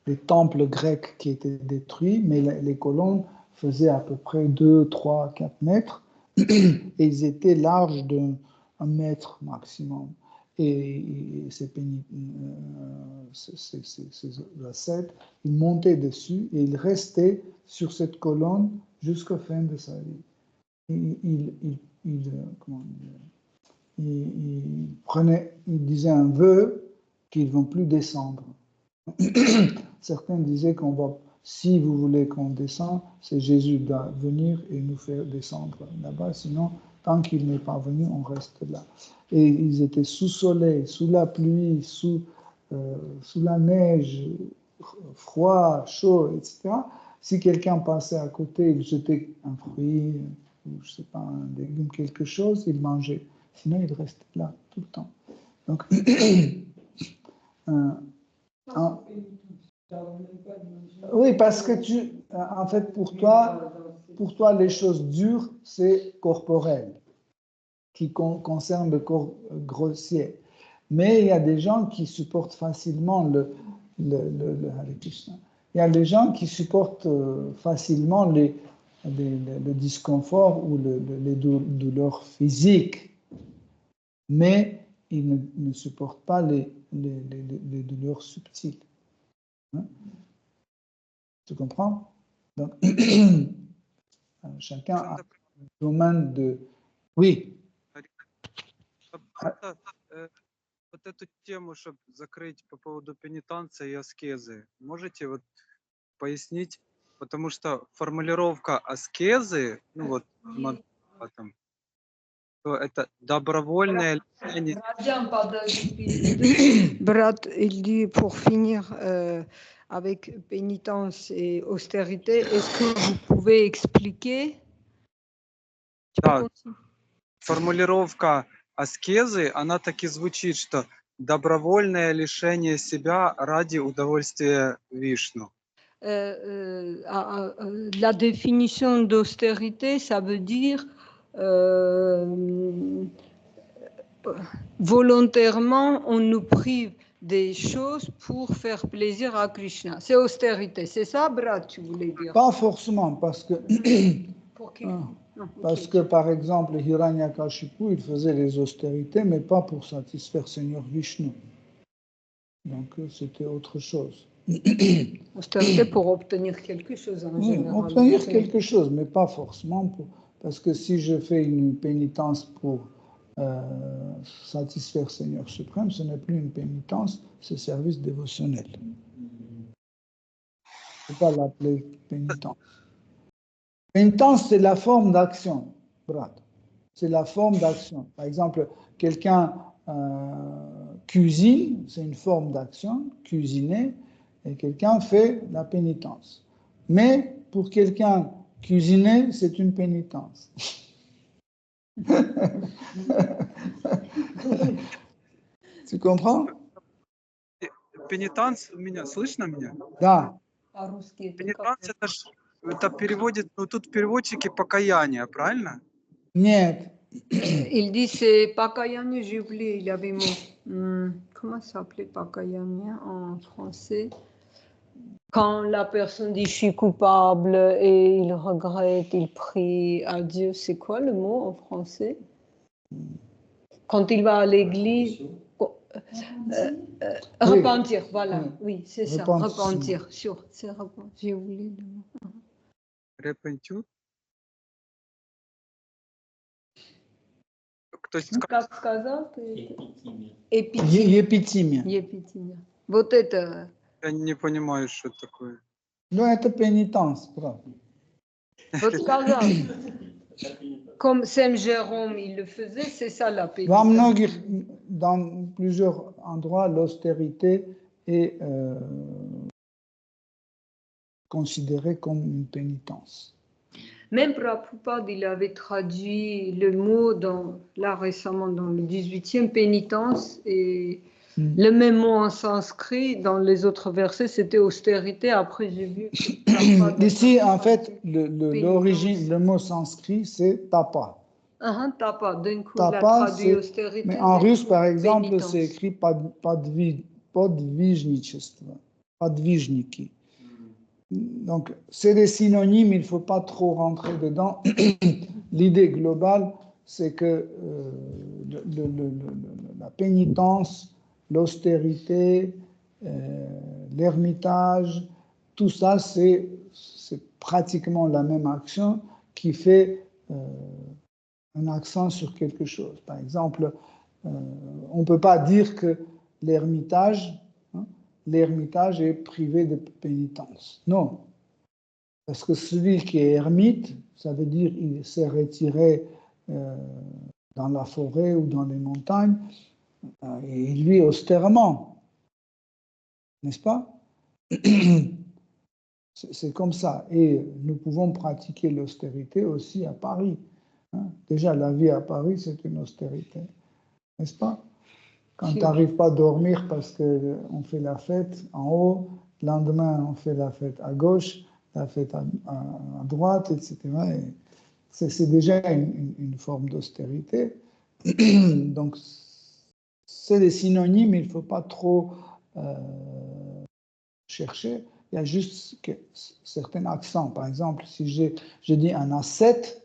Speaker 1: des temples grecs qui étaient détruits, mais les colonnes faisaient à peu près 2, 3, 4 mètres, et ils étaient larges d'1 mètre maximum. Et ces ascètes, ils montaient dessus et ils restaient sur cette colonne jusqu'à la fin de sa vie. Ils disaient un vœu qu'ils ne vont plus descendre. Certains disaient si vous voulez qu'on descende, c'est Jésus doit venir et nous faire descendre là-bas, sinon, tant qu'il n'est pas venu, on reste là. Et ils étaient sous soleil, sous la pluie, sous la neige, froid, chaud, etc. Si quelqu'un passait à côté et jetait un fruit, ou je sais pas, un légume, quelque chose, il mangeait. Sinon, il restait là tout le temps. Donc, oui, parce que en fait, pour toi, les choses dures, c'est corporel, qui concerne le corps grossier. Mais il y a des gens qui supportent facilement il y a des gens qui supportent facilement le disconfort ou les douleurs physiques, mais ils ne supportent pas les douleurs subtiles. Hein? Tu comprends? Donc, chacun a un domaine de... Oui.
Speaker 5: Вот эту тему, чтобы закрыть по поводу пенитенции и аскезы, можете вот пояснить? Потому что формулировка аскезы, ну вот, то это добровольное лечение.
Speaker 3: Brad, il dit pour finir avec pénitence et austérité, est-ce que vous pouvez expliquer?
Speaker 5: Да, формулировка аскезы, она так и звучит, что добровольное лишение себя ради удовольствия Вишну.
Speaker 3: La définition d'austérité, ça veut dire volontairement, on nous prive des choses pour faire plaisir à Krishna. C'est austérité, c'est ça, Brad, tu voulais dire?
Speaker 1: Pas forcément, parce que...
Speaker 3: Pour qui?
Speaker 1: Parce que, par exemple, Hiranyakashipu, il faisait les austérités, mais pas pour satisfaire Seigneur Vishnu. Donc, c'était autre chose.
Speaker 3: Austérité pour obtenir quelque chose, en général.
Speaker 1: Obtenir quelque chose, mais pas forcément parce que si je fais une pénitence pour satisfaire Seigneur suprême, ce n'est plus une pénitence, c'est service dévotionnel. Je ne peux pas l'appeler pénitence. Pénitence, c'est la forme d'action, Brad. C'est la forme d'action. Par exemple, quelqu'un cuisine, c'est une forme d'action, cuisiner, et quelqu'un fait la pénitence. Mais pour quelqu'un, cuisiner, c'est une pénitence. Tu comprends?
Speaker 5: пенитанс, меня, слышно меня?
Speaker 1: Да.
Speaker 3: По-русски это как?
Speaker 5: Пенитанс это переводит, ну тут переводчики покаяние, правильно?
Speaker 1: Нет.
Speaker 3: Il dit c'est Pakayani, j'ai oublié, il avait mot. Comment ça s'appelait Pakayani en français? Quand la personne dit je suis coupable et il regrette, il prie à Dieu, c'est quoi le mot en français? Quand il va à l'église, repentir, voilà, oui, c'est ça, repentir, c'est repentir, j'ai oublié le mot.
Speaker 5: Репентю.
Speaker 3: Как сказал ты?
Speaker 2: Эпитимия.
Speaker 1: Епитимия.
Speaker 3: Епитимия. Вот это.
Speaker 5: Я не понимаю, что это такое.
Speaker 1: Ну, это pénitence, правда.
Speaker 3: Вот сказал. Comme Saint Jérôme, il le faisait, c'est ça la
Speaker 1: Во
Speaker 3: pénitence.
Speaker 1: многих, dans plusieurs endroits, l'austérité est considérée comme une pénitence.
Speaker 3: Même Prabhupada, il avait traduit le mot là récemment dans le 18e, pénitence, et le même mot en sanskrit, dans les autres versets, c'était austérité. Après, j'ai vu.
Speaker 1: Ici, en fait, l'origine, le mot sanskrit, c'est tapa.
Speaker 3: Tapa, d'un coup,
Speaker 1: Tapa,
Speaker 3: la traduit austérité.
Speaker 1: Mais en russe, par exemple,
Speaker 3: pénitence.
Speaker 1: c'est écrit подвижничество, подвижники. Donc, c'est des synonymes, il ne faut pas trop rentrer dedans. L'idée globale, c'est que la pénitence, l'austérité, l'ermitage, tout ça, c'est pratiquement la même action qui fait un accent sur quelque chose. Par exemple, on ne peut pas dire que l'ermitage est privé de pénitence. Non. Parce que celui qui est ermite, ça veut dire qu'il s'est retiré dans la forêt ou dans les montagnes, et il vit austèrement. N'est-ce pas? C'est comme ça. Et nous pouvons pratiquer l'austérité aussi à Paris. Déjà, la vie à Paris, c'est une austérité. N'est-ce pas? Quand tu n'arrives pas à dormir parce qu'on fait la fête en haut, le lendemain, on fait la fête à gauche, la fête à droite, etc. Et c'est déjà une forme d'austérité. Donc, c'est des synonymes, il ne faut pas trop chercher. Il y a juste certains accents. Par exemple, si je dis un ascète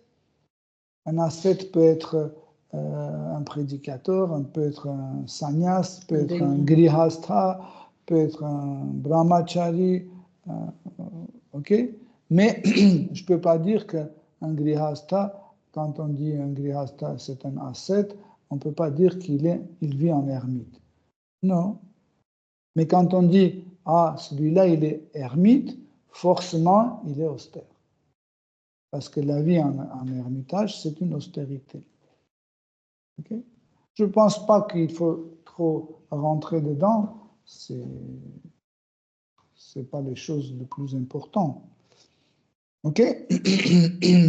Speaker 1: peut être un prédicateur, peut être un sannyas, peut être un grihastha, peut être un brahmachari, ok? Mais je ne peux pas dire qu'un grihastha, quand on dit un grihastha, c'est un ascète, on ne peut pas dire qu'il vit en ermite. Non. Mais quand on dit, celui-là, il est ermite, forcément, il est austère. Parce que la vie en ermitage, c'est une austérité. Okay? Je ne pense pas qu'il faut trop rentrer dedans. Ce n'est pas les choses les plus importantes. Ok?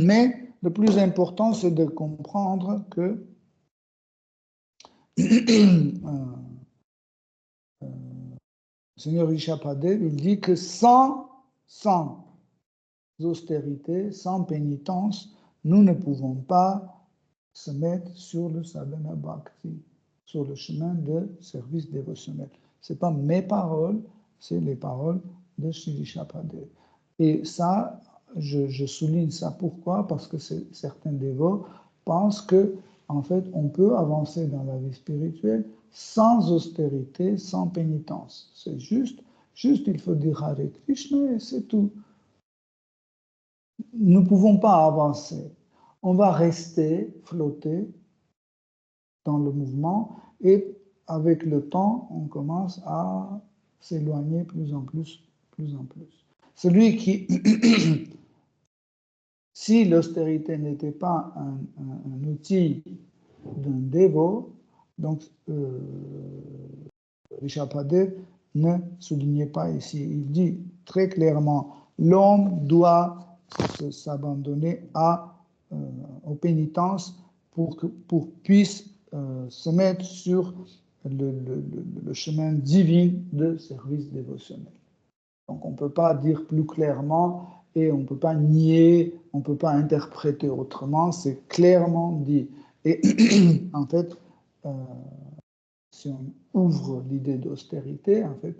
Speaker 1: Mais le plus important, c'est de comprendre que Seigneur Rishabhadev, il dit que sans austérité, sans pénitence, nous ne pouvons pas se mettre sur le sadhana bhakti, sur le chemin de service dévotionnel. Ce n'est pas mes paroles, c'est les paroles de Sri Rishabhadev. Et ça, je souligne ça pourquoi? Parce que certains dévots pensent que, en fait, on peut avancer dans la vie spirituelle sans austérité, sans pénitence. C'est juste il faut dire Hare Krishna et c'est tout. Nous ne pouvons pas avancer. On va rester, flotter dans le mouvement et avec le temps, on commence à s'éloigner plus en plus. Celui qui, si l'austérité n'était pas un outil d'un dévot, donc Rishabhadev ne soulignait pas ici. Il dit très clairement, l'homme doit s'abandonner aux pénitences pour puisse se mettre sur le chemin divin de service dévotionnel. Donc on ne peut pas dire plus clairement et on ne peut pas nier, on ne peut pas interpréter autrement, c'est clairement dit. Et en fait, si on ouvre l'idée d'austérité, en fait,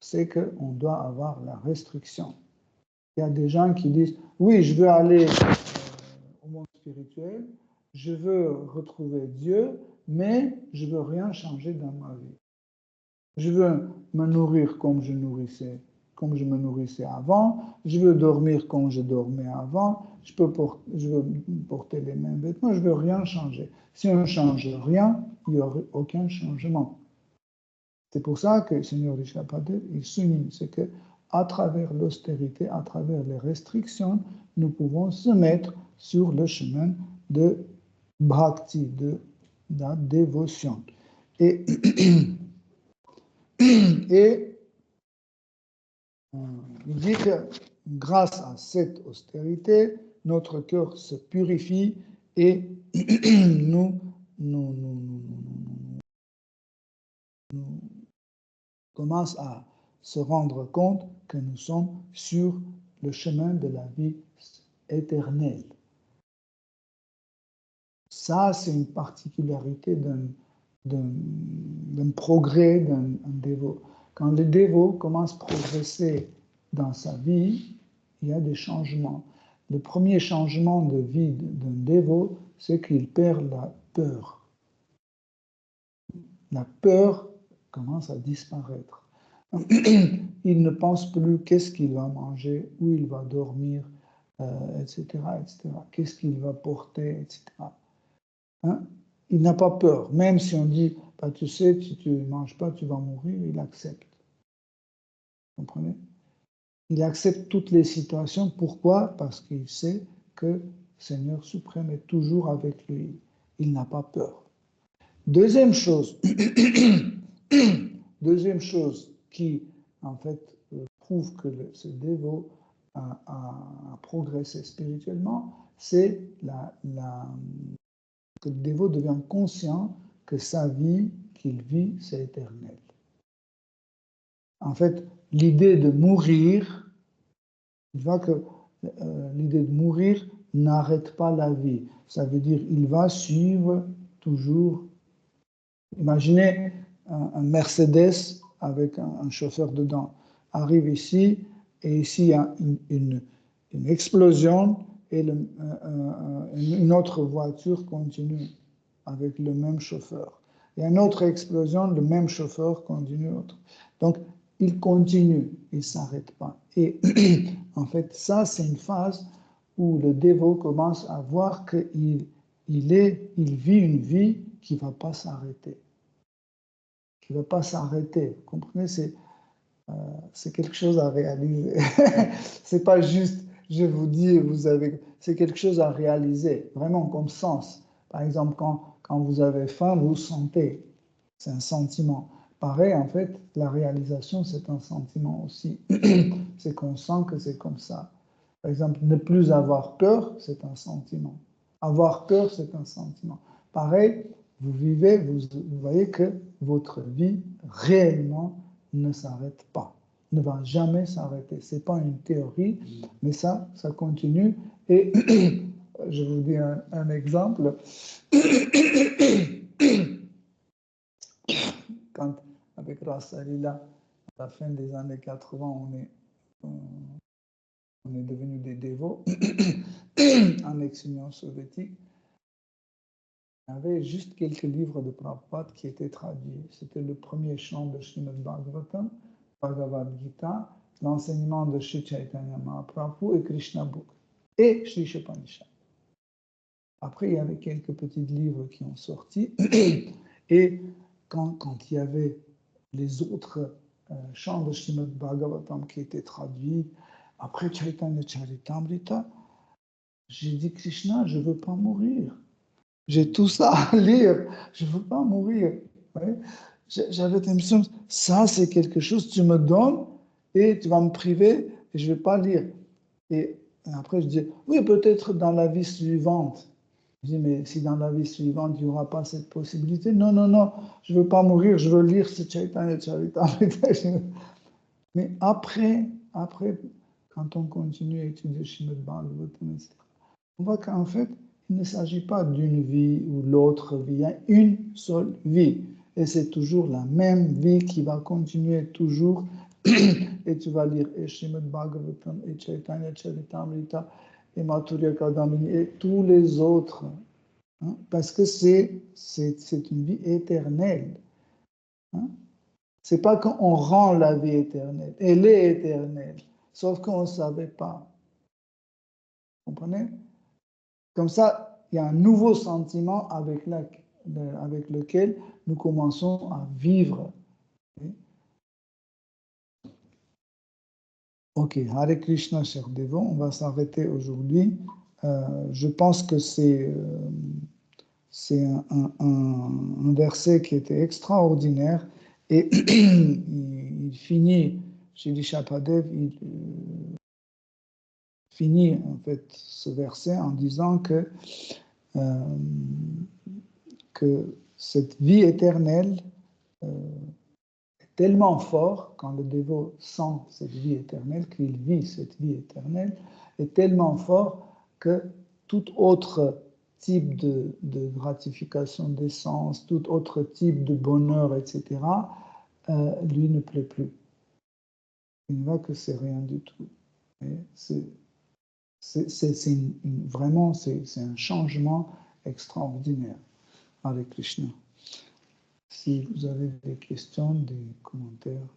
Speaker 1: c'est qu'on doit avoir la restriction. Il y a des gens qui disent, oui, je veux aller au monde spirituel, je veux retrouver Dieu, mais je ne veux rien changer dans ma vie. Je veux me nourrir comme je me nourrissais avant, je veux dormir comme je dormais avant, je veux porter les mêmes vêtements, je ne veux rien changer. Si on ne change rien, il n'y aurait aucun changement. C'est pour ça que le Seigneur Rishabhadeva, il souligne, c'est que à travers l'austérité, à travers les restrictions, nous pouvons se mettre sur le chemin de bhakti, de la dévotion. Et il dit que grâce à cette austérité, notre cœur se purifie et nous commence à se rendre compte que nous sommes sur le chemin de la vie éternelle. Ça, c'est une particularité d'un progrès d'un dévot. Quand le dévot commence à progresser dans sa vie, il y a des changements. Le premier changement de vie d'un dévot, c'est qu'il perd la peur. La peur commence à disparaître. Il ne pense plus qu'est-ce qu'il va manger, où il va dormir, etc., etc. Qu'est-ce qu'il va porter, etc. Hein? Il n'a pas peur. Même si on dit, bah, tu sais, si tu ne manges pas, tu vas mourir, il accepte. Vous comprenez? Il accepte toutes les situations. Pourquoi? Parce qu'il sait que le Seigneur suprême est toujours avec lui. Il n'a pas peur. Deuxième chose qui, en fait, prouve que ce dévot a progressé spirituellement, c'est que le dévot devient conscient que sa vie qu'il vit, c'est éternel. En fait, l'idée de mourir, il voit que l'idée de mourir n'arrête pas la vie. Ça veut dire qu'il va suivre toujours. Imaginez un Mercedes avec un chauffeur dedans. Arrive ici, et ici il y a une explosion, et une autre voiture continue avec le même chauffeur. Il y a une autre explosion, le même chauffeur continue. Donc, il continue, il ne s'arrête pas. Et en fait, ça, c'est une phase où le dévot commence à voir qu'il vit une vie qui ne va pas s'arrêter. Qui ne va pas s'arrêter. Vous comprenez? C'est quelque chose à réaliser. Ce n'est pas juste, je vous dis, c'est quelque chose à réaliser, vraiment comme sens. Par exemple, quand vous avez faim, vous sentez. C'est un sentiment. Pareil, en fait, la réalisation, c'est un sentiment aussi. C'est qu'on sent que c'est comme ça. Par exemple, ne plus avoir peur, c'est un sentiment. Avoir peur, c'est un sentiment. Pareil, vous vivez, vous voyez que votre vie, réellement, ne s'arrête pas, ne va jamais s'arrêter. Ce n'est pas une théorie, mais ça continue. Et je vous dis un exemple. Quand, avec Rasalila, à la fin des années 80, on est devenus des dévots en ex-Union soviétique. Il y avait juste quelques livres de Prabhupada qui étaient traduits. C'était le premier chant de Srimad Bhagavatam, Bhagavad Gita, l'enseignement de Sri Chaitanya Mahaprabhu et Krishna Book, et Sri Upanishad. Après, il y avait quelques petits livres qui ont sorti, et quand il y avait les autres chants de Srimad Bhagavatam qui étaient traduits, après Chaitanya Charitamrita, j'ai dit, Krishna, je ne veux pas mourir. J'ai tout ça à lire, je ne veux pas mourir. Ouais. J'avais l'impression, ça c'est quelque chose que tu me donnes et tu vas me priver et je ne vais pas lire. Et après je dis, oui, peut-être dans la vie suivante. Je dis, mais si dans la vie suivante, il n'y aura pas cette possibilité, non, non, non, je ne veux pas mourir, je veux lire ce Chaitanya Charitamrita. Mais après, quand on continue à étudier Srimad Bhagavatam, etc., on voit qu'en fait, il ne s'agit pas d'une vie ou l'autre vie, il y a une seule vie. Et c'est toujours la même vie qui va continuer toujours. Et tu vas lire et Srimad Bhagavatam, et Chaitanya Charitamrita, et Mathurya Kadamini, et tous les autres. Hein, parce que c'est une vie éternelle. Hein. C'est pas qu'on rend la vie éternelle. Elle est éternelle. Sauf qu'on ne savait pas. Vous comprenez? Comme ça, il y a un nouveau sentiment avec lequel nous commençons à vivre. Ok, Hare Krishna, cher Devo, on va s'arrêter aujourd'hui. Je pense que c'est un verset qui était extraordinaire et il finit, Shri Shapadev, il finit en fait ce verset en disant que cette vie éternelle est tellement fort, quand le dévot sent cette vie éternelle, qu'il vit cette vie éternelle, est tellement fort que tout autre type de gratification des sens, tout autre type de bonheur, etc., lui ne plaît plus. Il ne voit que c'est rien du tout. Vraiment, c'est un changement extraordinaire avec Krishna. Si vous avez des questions, des commentaires.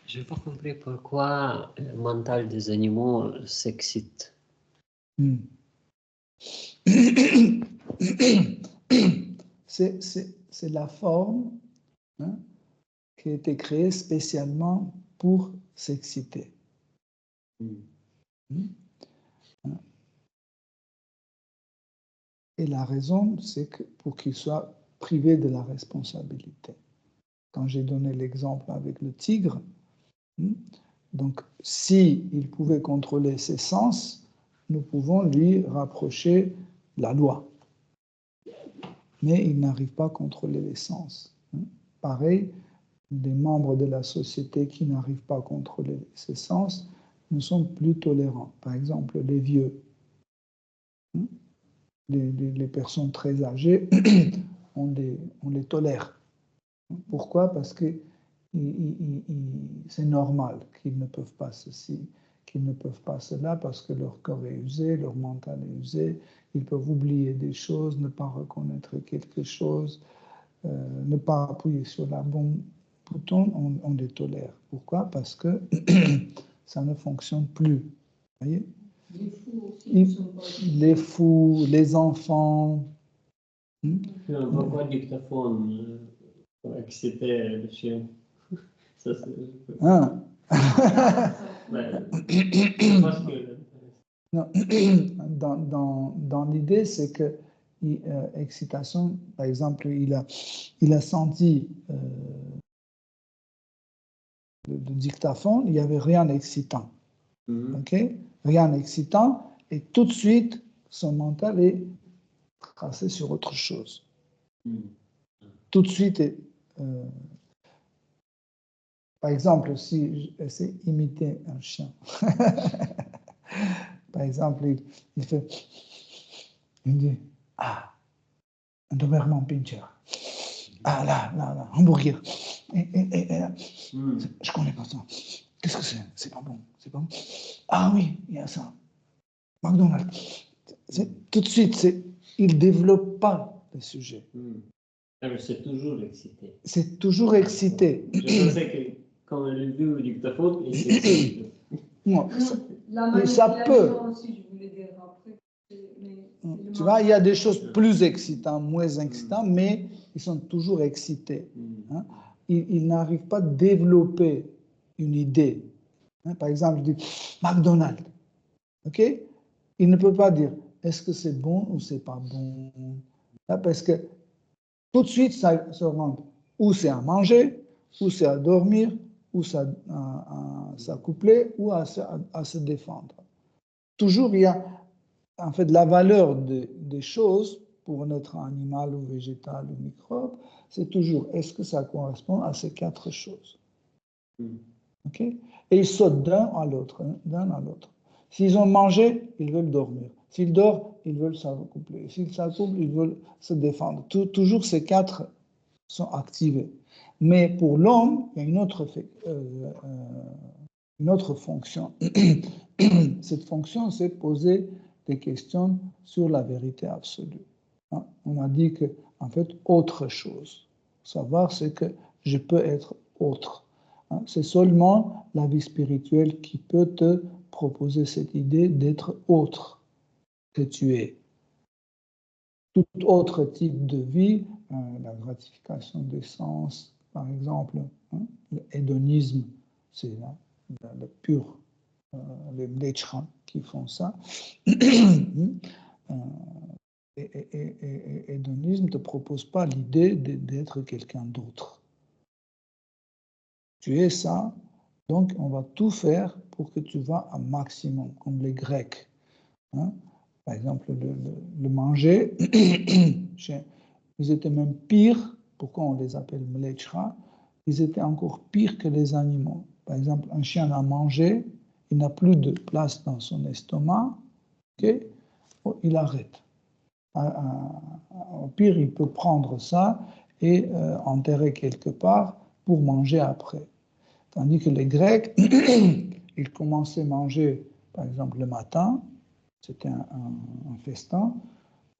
Speaker 2: Je n'ai pas compris pourquoi le mental des animaux s'excite.
Speaker 1: C'est la forme, hein, qui a été créée spécialement pour s'exciter. Et la raison, c'est que pour qu'il soit privé de la responsabilité. Quand j'ai donné l'exemple avec le tigre, donc si il pouvait contrôler ses sens, nous pouvons lui rapprocher la loi. Mais il n'arrive pas à contrôler les sens. Pareil, les membres de la société qui n'arrivent pas à contrôler ses sens ne sont plus tolérants. Par exemple, les vieux, les personnes très âgées, on les tolère. Pourquoi? Parce que c'est normal qu'ils ne peuvent pas ceci, qu'ils ne peuvent pas cela, parce que leur corps est usé, leur mental est usé, ils peuvent oublier des choses, ne pas reconnaître quelque chose, ne pas appuyer sur la bonne bouton, on les tolère. Pourquoi? Parce que ça ne fonctionne plus. Voyez?
Speaker 3: Les fous aussi.
Speaker 1: Les fous, les enfants.
Speaker 2: Pourquoi dictaphone pour exciter le chien? Ça,
Speaker 1: dans l'idée, c'est que excitation, par exemple, il a senti le dictaphone, il n'y avait rien d'excitant. Okay? Rien d'excitant, et tout de suite, son mental est tracé sur autre chose. Tout de suite, par exemple, si j'essaie d'imiter un chien, par exemple, il fait, il dit, ah, un Doberman Pinscher, ah là, hamburger, et là, je connais pas ça. Qu'est-ce que c'est? C'est pas bon, c'est pas bon. Ah oui, il y a ça. McDonald's. Tout de suite, il ne développe pas le sujet.
Speaker 2: C'est toujours excité.
Speaker 1: C'est toujours excité.
Speaker 2: Je pensais que quand on l'a vu au dictaphone, il s'excite.
Speaker 1: Non,
Speaker 3: La
Speaker 1: ça peut.
Speaker 3: aussi, je voulais dire après.
Speaker 1: Tu vois, il y a des choses plus excitantes, moins excitantes, mais ils sont toujours excités. Hein? Ils n'arrivent pas à développer une idée. Hein? Par exemple, il dit McDonald's. OK? Il ne peut pas dire est-ce que c'est bon ou c'est pas bon. Là, parce que tout de suite, ça se rentre. Ou c'est à manger, ou c'est à dormir, ou s'accoupler ou à se défendre. Toujours, il y a en fait la valeur des choses pour un être animal ou végétal ou microbe, c'est toujours est-ce que ça correspond à ces 4 choses. Ok. Et ils sautent d'un à l'autre, d'un à l'autre. S'ils ont mangé, ils veulent dormir. S'ils dorment, ils veulent s'accoupler. S'ils s'accouplent, ils veulent se défendre. Toujours ces 4 sont activés. Mais pour l'homme, il y a une autre fonction. Cette fonction, c'est poser des questions sur la vérité absolue. Hein? On a dit que, en fait, autre chose. Savoir, c'est que je peux être autre. Hein? C'est seulement la vie spirituelle qui peut te proposer cette idée d'être autre que tu es. Tout autre type de vie, la gratification des sens, par exemple, hein, le hédonisme, c'est le pur, les mlechra qui font ça. Et hédonisme ne te propose pas l'idée d'être quelqu'un d'autre. Tu es ça, donc on va tout faire pour que tu vas un maximum, comme les Grecs. Hein. Par exemple, le manger, ils étaient même pires. Pourquoi on les appelle mlechra? Ils étaient encore pires que les animaux. Par exemple, un chien a mangé, il n'a plus de place dans son estomac, okay? Il arrête. Au pire, il peut prendre ça et enterrer quelque part pour manger après. Tandis que les Grecs, ils commençaient à manger, par exemple, le matin, c'était un festin,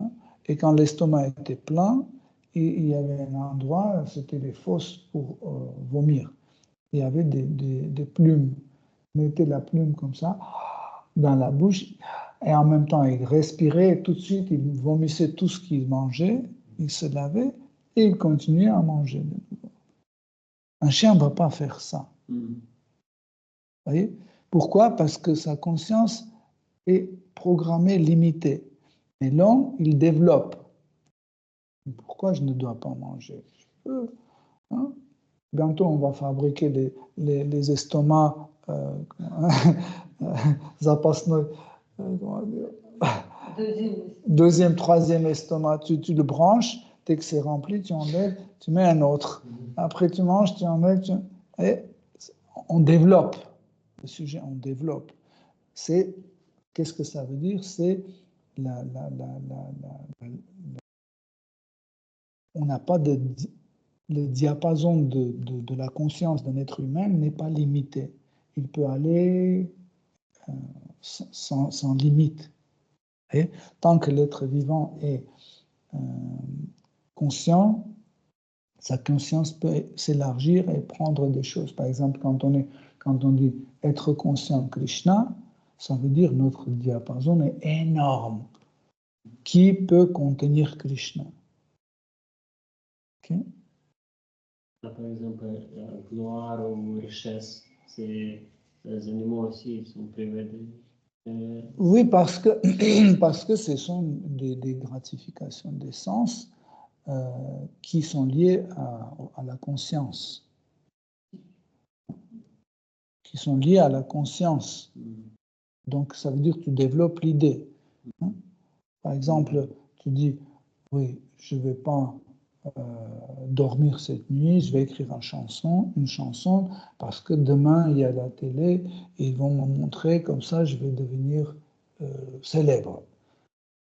Speaker 1: hein, et quand l'estomac était plein, il y avait un endroit, c'était les fosses pour vomir. Il y avait des plumes. Ils mettaient la plume comme ça dans la bouche, et en même temps, il respirait, et tout de suite, il vomissait tout ce qu'il mangeait, il se lavait, et il continuait à manger. Un chien ne va pas faire ça. Vous voyez? Pourquoi? Parce que sa conscience est programmée, limitée. Mais l'homme, il développe. Pourquoi je ne dois pas manger? Je peux, hein? Bientôt, on va fabriquer les estomacs zapasnoï. Deuxième, troisième estomac, tu le branches, dès que c'est rempli, tu enlèves, tu mets un autre. Après, tu manges, tu enlèves, et on développe. Le sujet, on développe. Qu'est-ce que ça veut dire? C'est on n'a pas le diapason de la conscience d'un être humain n'est pas limité. Il peut aller sans limite. Et tant que l'être vivant est conscient, sa conscience peut s'élargir et prendre des choses. Par exemple, quand on dit être conscient de Krishna, ça veut dire notre diapason est énorme. Qui peut contenir Krishna? Okay?
Speaker 2: Par exemple, la gloire ou richesse, les animaux aussi ils sont privés de...
Speaker 1: Oui, parce que ce sont des gratifications des sens qui sont liées à la conscience. Qui sont liées à la conscience. Donc, ça veut dire que tu développes l'idée. Hein? Par exemple, tu dis, oui, je ne vais pas dormir cette nuit, je vais écrire une chanson, parce que demain, il y a la télé, et ils vont me montrer, comme ça, je vais devenir célèbre.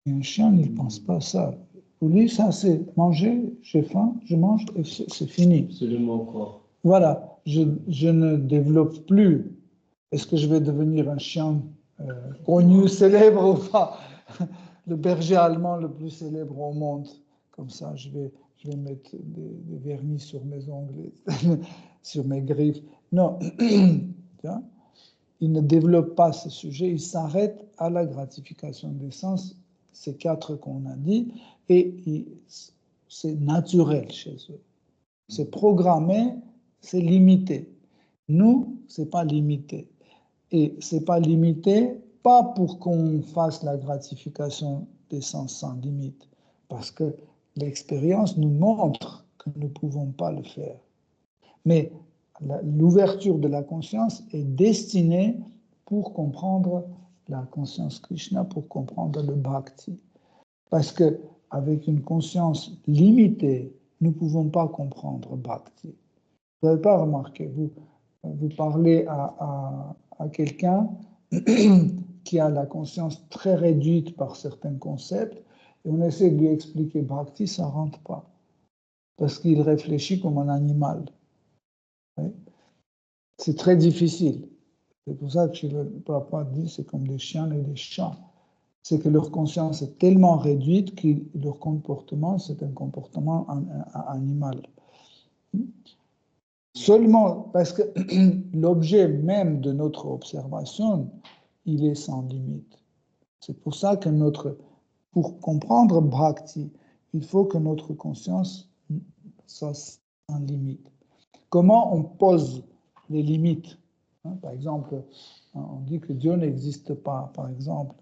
Speaker 1: Et un chien, il ne pense pas ça. Pour lui, ça, c'est manger, j'ai faim, je mange, et c'est fini.
Speaker 2: Absolument encore.
Speaker 1: Voilà, je ne développe plus. Est-ce que je vais devenir un chien connu, célèbre ou pas? Le berger allemand le plus célèbre au monde. Comme ça, je vais mettre des vernis sur mes ongles, sur mes griffes. Non, il ne développe pas ce sujet, il s'arrête à la gratification des sens, ces 4 qu'on a dit, et c'est naturel chez eux. C'est programmé, c'est limité. Nous, ce n'est pas limité. Et ce n'est pas limité, pas pour qu'on fasse la gratification des sens sans limite, parce que l'expérience nous montre que nous ne pouvons pas le faire. Mais l'ouverture de la conscience est destinée pour comprendre la conscience Krishna, pour comprendre le bhakti. Parce qu'avec une conscience limitée, nous ne pouvons pas comprendre bhakti. Vous n'avez pas remarqué, vous parlez à quelqu'un qui a la conscience très réduite par certains concepts, et on essaie de lui expliquer bhakti, ça ne rentre pas. Parce qu'il réfléchit comme un animal. Oui. C'est très difficile. C'est pour ça que le Prabhupada dit c'est comme des chiens et des chats. C'est que leur conscience est tellement réduite que leur comportement, c'est un comportement animal. Seulement parce que l'objet même de notre observation, il est sans limite. C'est pour ça que pour comprendre Bhakti, il faut que notre conscience soit sans limite. Comment on pose les limites? Par exemple, on dit que Dieu n'existe pas. Par exemple,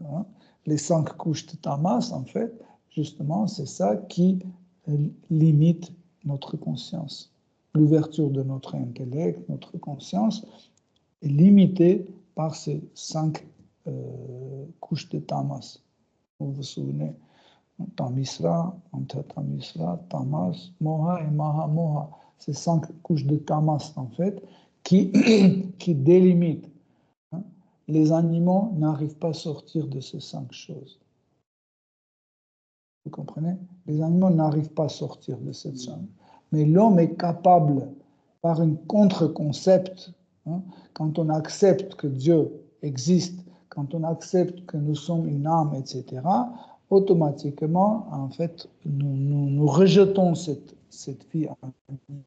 Speaker 1: les 5 couches de tamas, en fait, justement, c'est ça qui limite notre conscience. L'ouverture de notre intellect, notre conscience, est limitée par ces 5 couches de tamas. Vous vous souvenez, Tamisra, Antitamisra, Tamas, Moha et Mahamoha. Ces 5 couches de tamas, en fait, qui délimitent. Les animaux n'arrivent pas à sortir de ces 5 choses. Vous comprenez? Les animaux n'arrivent pas à sortir de cette 5. Mais l'homme est capable, par un contre-concept, quand on accepte que Dieu existe, quand on accepte que nous sommes une âme, etc., automatiquement, en fait, nous rejetons cette vie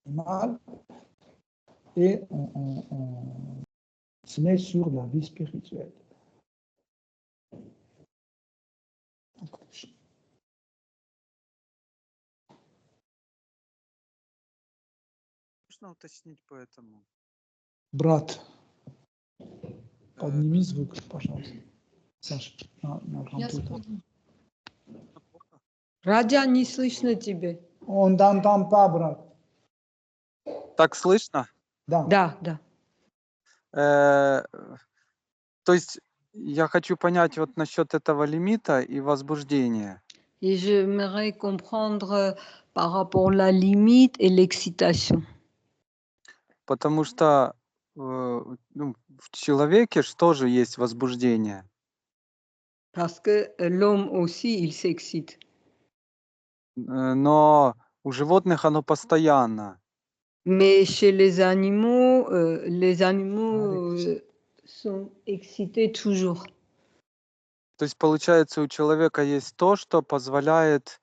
Speaker 1: animale et on se met sur la vie spirituelle.
Speaker 5: Можно уточнить по этому?
Speaker 1: Брат, подними звук, пожалуйста. Саша, на компьютер.
Speaker 3: Радя, не слышно тебе.
Speaker 1: Он там pas, брат.
Speaker 5: Так слышно?
Speaker 1: Да.
Speaker 3: Да.
Speaker 5: То есть я хочу понять вот насчет этого лимита и возбуждения.
Speaker 3: Et j'aimerais comprendre par rapport à la limite et l'excitation.
Speaker 5: Потому что в человеке же тоже есть возбуждение.
Speaker 3: Parce que l'homme aussi, il s'excite.
Speaker 5: Но у животных оно постоянно.
Speaker 3: Mais chez les animaux sont excités toujours.
Speaker 5: То есть, получается, у человека есть то, что позволяет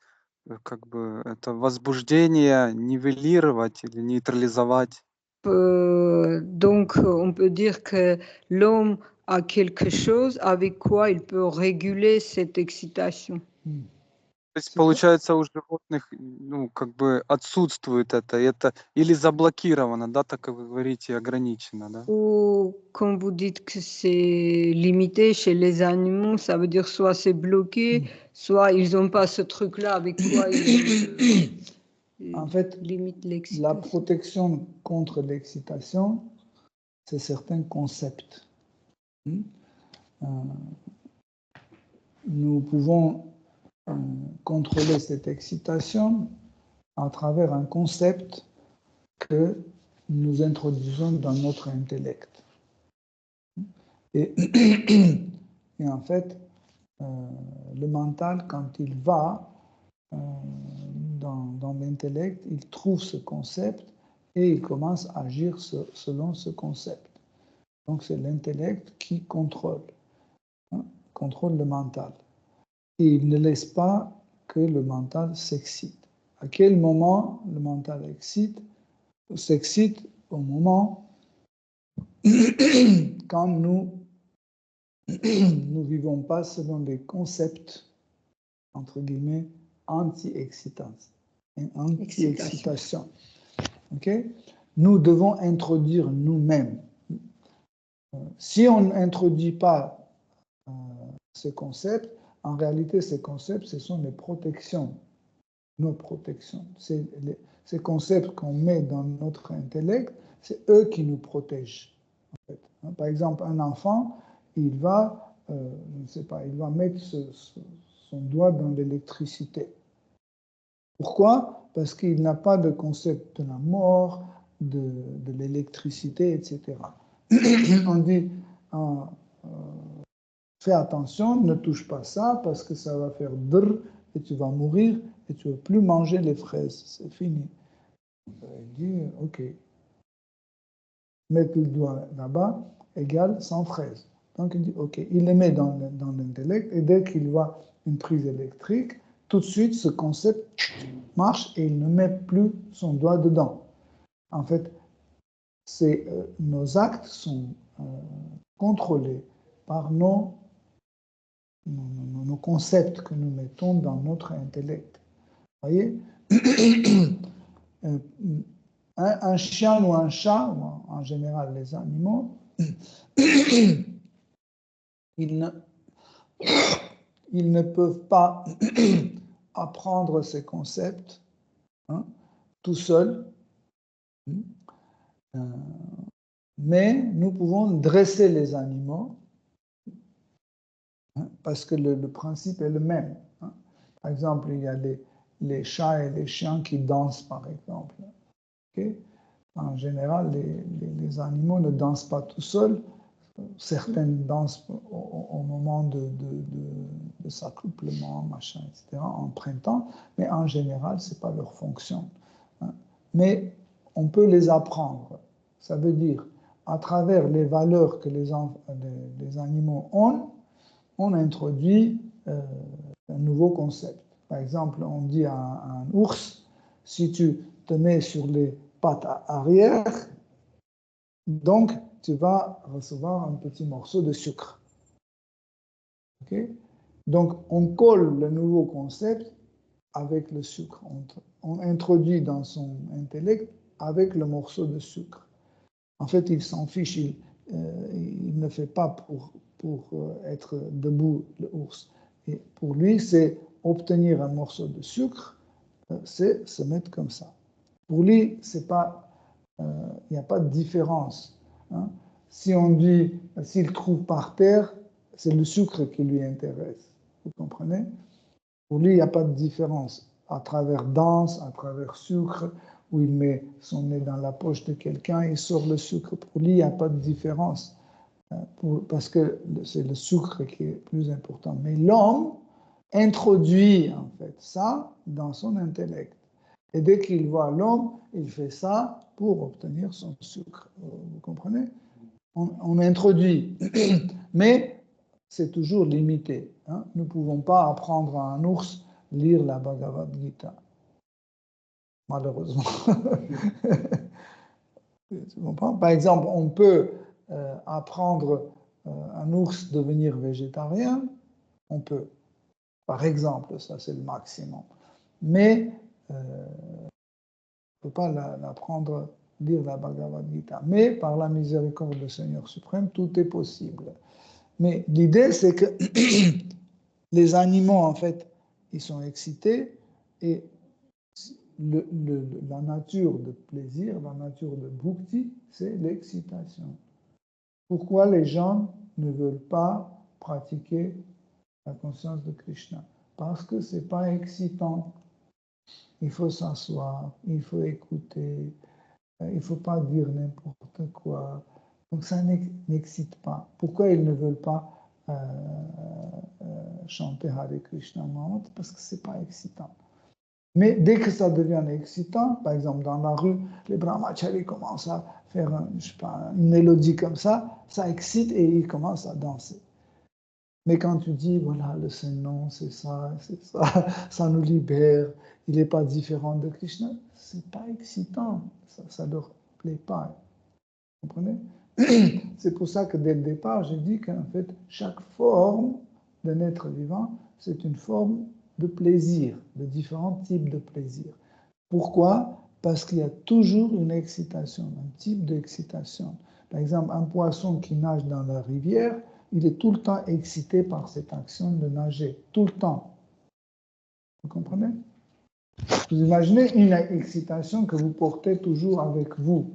Speaker 5: как бы это возбуждение нивелировать или нейтрализовать.
Speaker 3: Donc, on peut dire que l'homme a quelque chose avec quoi il peut réguler cette excitation.
Speaker 5: То есть, получается, у животных как бы отсутствует это или заблокировано, да, так как вы говорите, ограничено, да?
Speaker 3: Ou quand vous dites que c'est limité chez les animaux, ça veut dire soit c'est bloqué, soit ils n'ont pas ce truc-là avec quoi ils
Speaker 1: en fait,
Speaker 3: limitent l'excitation.
Speaker 1: La protection contre l'excitation, c'est certains concepts. Nous pouvons contrôler cette excitation à travers un concept que nous introduisons dans notre intellect. Et en fait, le mental, quand il va dans l'intellect, il trouve ce concept et il commence à agir selon ce concept. Donc c'est l'intellect qui contrôle le mental. Et il ne laisse pas que le mental s'excite. À quel moment le mental s'excite au moment quand nous ne vivons pas selon les concepts, entre guillemets, anti-excitation. Okay? Nous devons introduire nous-mêmes. Si on n'introduit pas ces concepts, en réalité, ces concepts, ce sont les protections, nos protections. Ces concepts qu'on met dans notre intellect, c'est eux qui nous protègent. En fait. Par exemple, un enfant, il va, je ne sais pas, il va mettre son doigt dans l'électricité. Pourquoi? Parce qu'il n'a pas de concept de la mort, de l'électricité, etc. On dit, fais attention, ne touche pas ça parce que ça va faire drr et tu vas mourir et tu ne veux plus manger les fraises. C'est fini. Il dit, ok, mettre le doigt là-bas égale 100 fraises. Donc il dit, ok, il les met dans l'intellect et dès qu'il voit une prise électrique, tout de suite ce concept marche et il ne met plus son doigt dedans. En fait, nos actes sont contrôlés par nos concepts que nous mettons dans notre intellect. Vous voyez? Un chien ou un chat, en général les animaux, ils ne peuvent pas apprendre ces concepts tout seuls, mais nous pouvons dresser les animaux parce que le principe est le même. Par exemple, il y a les chats et les chiens qui dansent, par exemple. Okay? En général, les animaux ne dansent pas tout seuls. Certaines dansent au moment de s'accouplement, machin, etc., en printemps, mais en général, ce n'est pas leur fonction. Mais on peut les apprendre. Ça veut dire, à travers les valeurs que les animaux ont, on introduit un nouveau concept. Par exemple, on dit à un ours, si tu te mets sur les pattes arrière, donc tu vas recevoir un petit morceau de sucre. Okay? Donc, on colle le nouveau concept avec le sucre. On introduit dans son intellect avec le morceau de sucre. En fait, il s'en fiche, il ne fait pas pour être debout, l'ours. Et pour lui, c'est obtenir un morceau de sucre, c'est se mettre comme ça. Pour lui, c'est pas, il n'y a pas de différence. Si on dit, s'il trouve par terre, c'est le sucre qui lui intéresse. Vous comprenez? Pour lui, il n'y a pas de différence. À travers danse, à travers sucre, où il met son nez dans la poche de quelqu'un, il sort le sucre. Pour lui, il n'y a pas de différence. Parce que c'est le sucre qui est plus important. Mais l'homme introduit en fait ça dans son intellect. Et dès qu'il voit l'homme, il fait ça pour obtenir son sucre. Vous comprenez? On introduit. Mais c'est toujours limité. Nous ne pouvons pas apprendre à un ours lire la Bhagavad Gita. Malheureusement. Tu comprends? Par exemple, on peut apprendre un ours à devenir végétarien. On peut. Par exemple, ça c'est le maximum. Mais on ne peut pas l'apprendre à lire la Bhagavad Gita. Mais par la miséricorde du Seigneur suprême, tout est possible. Mais l'idée, c'est que les animaux, en fait, ils sont excités et la nature de plaisir, la nature de bhukti, c'est l'excitation. Pourquoi les gens ne veulent pas pratiquer la conscience de Krishna? Parce que ce n'est pas excitant. Il faut s'asseoir, il faut écouter, il ne faut pas dire n'importe quoi. Donc ça n'excite pas. Pourquoi ils ne veulent pas chanter Hare Krishna Mahamant? Parce que ce n'est pas excitant. Mais dès que ça devient excitant, par exemple dans la rue, les brahmacharis commencent à faire une mélodie comme ça excite et ils commencent à danser. Mais quand tu dis, voilà, le Saint-Nom, c'est ça, ça nous libère, il n'est pas différent de Krishna, ce n'est pas excitant, ça ne leur plaît pas. Vous comprenez? C'est pour ça que dès le départ, j'ai dit qu'en fait, chaque forme d'un être vivant, c'est une forme de plaisir, de différents types de plaisir. Pourquoi? Parce qu'il y a toujours une excitation, un type d'excitation. Par exemple, un poisson qui nage dans la rivière, il est tout le temps excité par cette action de nager, tout le temps. Vous comprenez? Vous imaginez une excitation que vous portez toujours avec vous.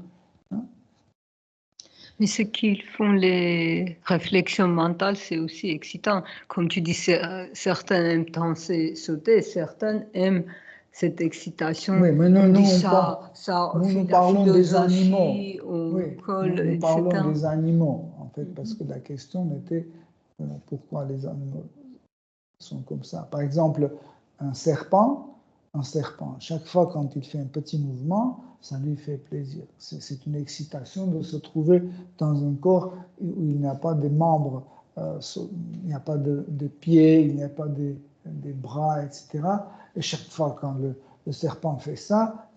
Speaker 3: Mais ce qu'ils font les réflexions mentales, c'est aussi excitant. Comme tu dis, certains aiment danser, sauter, certains aiment cette excitation.
Speaker 1: Oui, mais
Speaker 3: On dit
Speaker 1: nous
Speaker 3: ça
Speaker 1: nous
Speaker 3: fait la
Speaker 1: parlons des animaux.
Speaker 3: philosophie, on
Speaker 1: Oui,
Speaker 3: colle,
Speaker 1: nous
Speaker 3: etc.
Speaker 1: parlons des animaux, en fait, parce que la question était pourquoi les animaux sont comme ça. Par exemple, un serpent, chaque fois quand il fait un petit mouvement, ça lui fait plaisir. C'est une excitation de se trouver dans un corps où il n'y a pas de membres, il n'y a pas de pieds, il n'y a pas de bras, etc. Et chaque fois quand le serpent fait ça,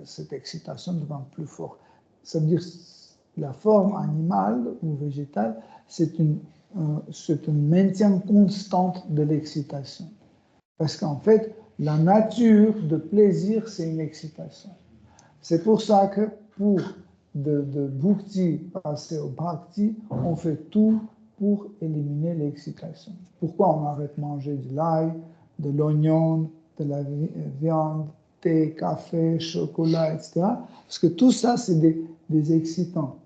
Speaker 1: cette excitation devient plus forte. Ça veut dire la forme animale ou végétale, c'est un maintien constant de l'excitation. Parce qu'en fait, la nature de plaisir, c'est une excitation. C'est pour ça que pour de bhukti passer au bhakti, on fait tout pour éliminer l'excitation. Pourquoi on arrête de manger de l'ail, de l'oignon, de la viande, thé, café, chocolat, etc. Parce que tout ça, c'est des excitants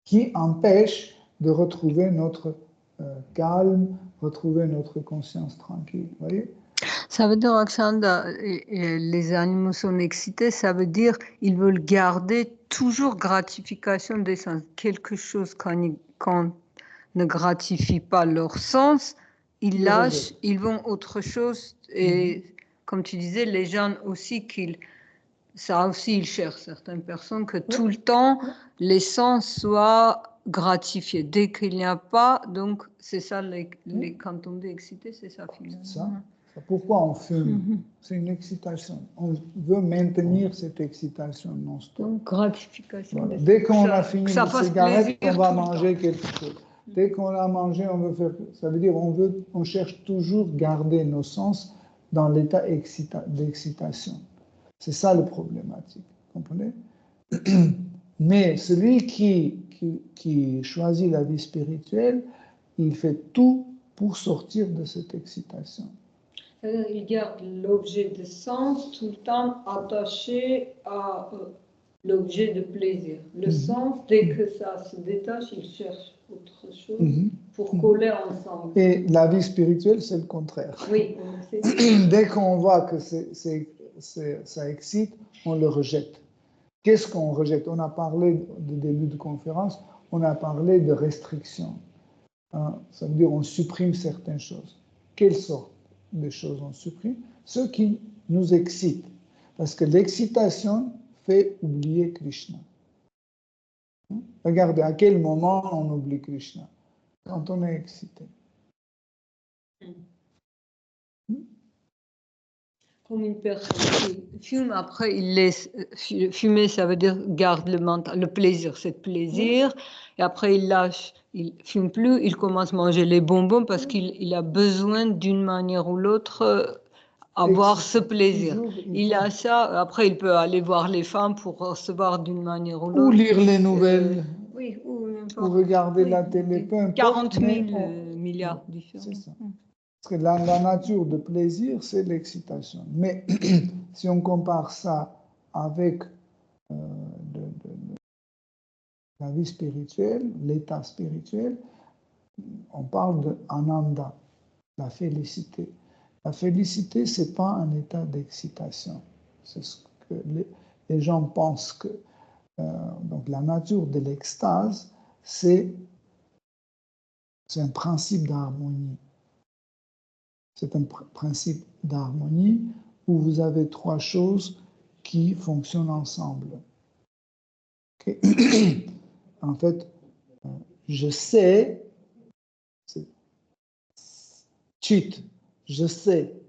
Speaker 1: qui empêchent de retrouver notre calme, retrouver notre conscience tranquille. Vous voyez?
Speaker 3: Ça veut dire, Alexandre, les animaux sont excités, ça veut dire qu'ils veulent garder toujours gratification des sens. Quelque chose quand ne gratifie pas leur sens, ils lâchent, ils vont autre chose. Et comme tu disais, les gens aussi, ça aussi, ils cherchent certaines personnes que tout le temps, les sens soient gratifiés. Dès qu'il n'y a pas, donc c'est ça, quand on dit excité, c'est ça finalement.
Speaker 1: Ça. Pourquoi on fume? C'est une excitation. On veut maintenir cette excitation non-stop.
Speaker 3: Donc, gratification.
Speaker 1: Voilà. Dès qu'on a fini les cigarettes, on va manger
Speaker 3: temps.
Speaker 1: quelque chose. Dès qu'on a mangé, on veut faire. Ça veut dire on cherche toujours garder nos sens dans l'état d'excitation. C'est ça le problématique. Vous comprenez? Mais celui qui choisit la vie spirituelle, il fait tout pour sortir de cette excitation.
Speaker 3: Il garde l'objet de sens tout le temps attaché à l'objet de plaisir. Le sens, dès que ça se détache, il cherche autre chose pour coller ensemble.
Speaker 1: Et la vie spirituelle, c'est le contraire.
Speaker 3: Oui.
Speaker 1: Dès qu'on voit que ça excite, on le rejette. Qu'est-ce qu'on rejette? On a parlé de début de conférence, on a parlé de restrictions. Ça veut dire on supprime certaines choses. Quelles sortes de choses on supprime? Ceux qui nous excitent. Parce que l'excitation fait oublier Krishna. Regardez, à quel moment on oublie Krishna? Quand on est excité.
Speaker 3: Comme une personne qui fume, après il laisse fumer, ça veut dire garde le mental, le plaisir, c'est le plaisir, et après il lâche, il fume plus, il commence à manger les bonbons parce qu'il a besoin d'une manière ou l'autre avoir ce plaisir. Il a ça, après il peut aller voir les femmes pour recevoir d'une manière ou l'autre.
Speaker 1: Ou lire les nouvelles.
Speaker 3: Oui, ou
Speaker 1: regarder la télé, peu importe.
Speaker 3: 40 000 milliards différents.
Speaker 1: C'est ça. Parce que la nature de plaisir, c'est l'excitation. Mais si on compare ça avec la vie spirituelle, l'état spirituel, on parle de ananda, la félicité. La félicité, ce n'est pas un état d'excitation. C'est ce que les gens pensent que. Donc la nature de l'extase, c'est un principe d'harmonie. C'est un principe d'harmonie où vous avez trois choses qui fonctionnent ensemble. Okay. En fait, je sais, c'est chit, je sais,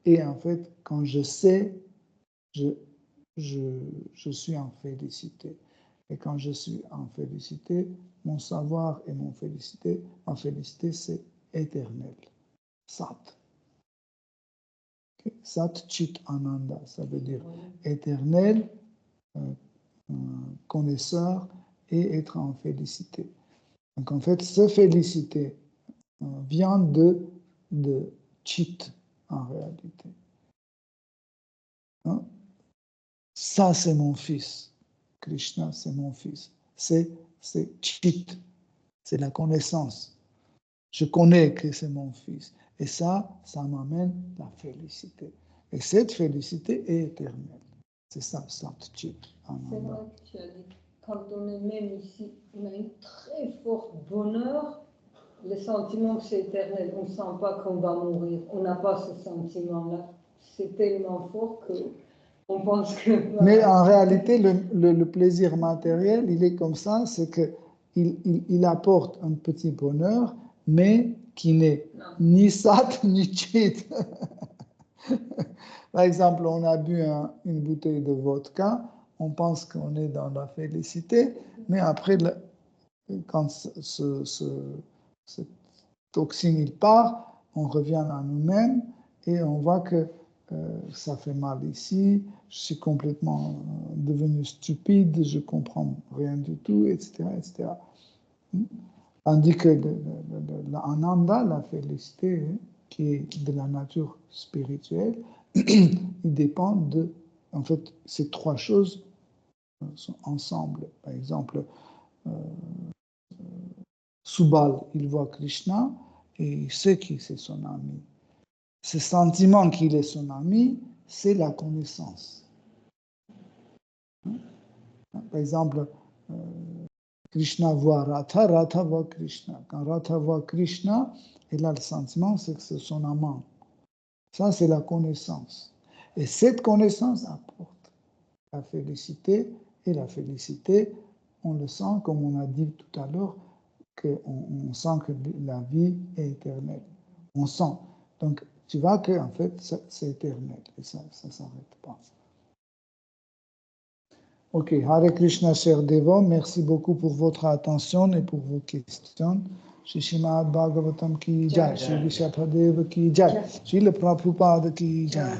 Speaker 1: et en fait, quand je sais, je suis en félicité. Et quand je suis en félicité, mon savoir et ma félicité, c'est éternel. Sat. Okay. Sat Chit Ananda, ça veut dire éternel, connaisseur et être en félicité. Donc en fait, se féliciter vient de Chit en réalité. Hein? Ça, c'est mon fils. Krishna, c'est mon fils. C'est chit, c'est la connaissance. Je connais que c'est mon fils. Et ça m'amène la félicité. Et cette félicité est éternelle. C'est ça, Sat-Chit.
Speaker 3: C'est vrai que tu as dit, quand on est même ici, on a un très fort bonheur, le sentiment que c'est éternel. On ne sent pas qu'on va mourir. On n'a pas ce sentiment-là. C'est tellement fort qu'on pense que...
Speaker 1: Mais en réalité, le plaisir matériel, il est comme ça, c'est que il apporte un petit bonheur, mais qui n'est ni sat ni chit. Par exemple, on a bu une bouteille de vodka, on pense qu'on est dans la félicité, mais après, quand cette toxine il part, on revient à nous-mêmes et on voit que ça fait mal ici, je suis complètement devenu stupide, je ne comprends rien du tout, etc. etc. Tandis que l'ananda, la félicité, qui est de la nature spirituelle, il dépend de... En fait, ces trois choses sont ensemble. Par exemple, Subal, il voit Krishna et il sait que c'est son ami. Ce sentiment qu'il est son ami, c'est la connaissance. Par exemple, Krishna voit Radha, Radha voit Krishna. Quand Radha voit Krishna, il a le sentiment, c'est que c'est son amant. Ça, c'est la connaissance. Et cette connaissance apporte la félicité. Et la félicité, on le sent, comme on a dit tout à l'heure, qu'on sent que la vie est éternelle. On sent. Donc, tu vois que en fait, c'est éternel. Et ça ne s'arrête pas. Ok, Hare Krishna, cher Devo, merci beaucoup pour votre attention et pour vos questions. Shri Srimad Bhagavatam ki jai, Shri Vishyapadeva ki jai, Shri Prabhupada ki jai.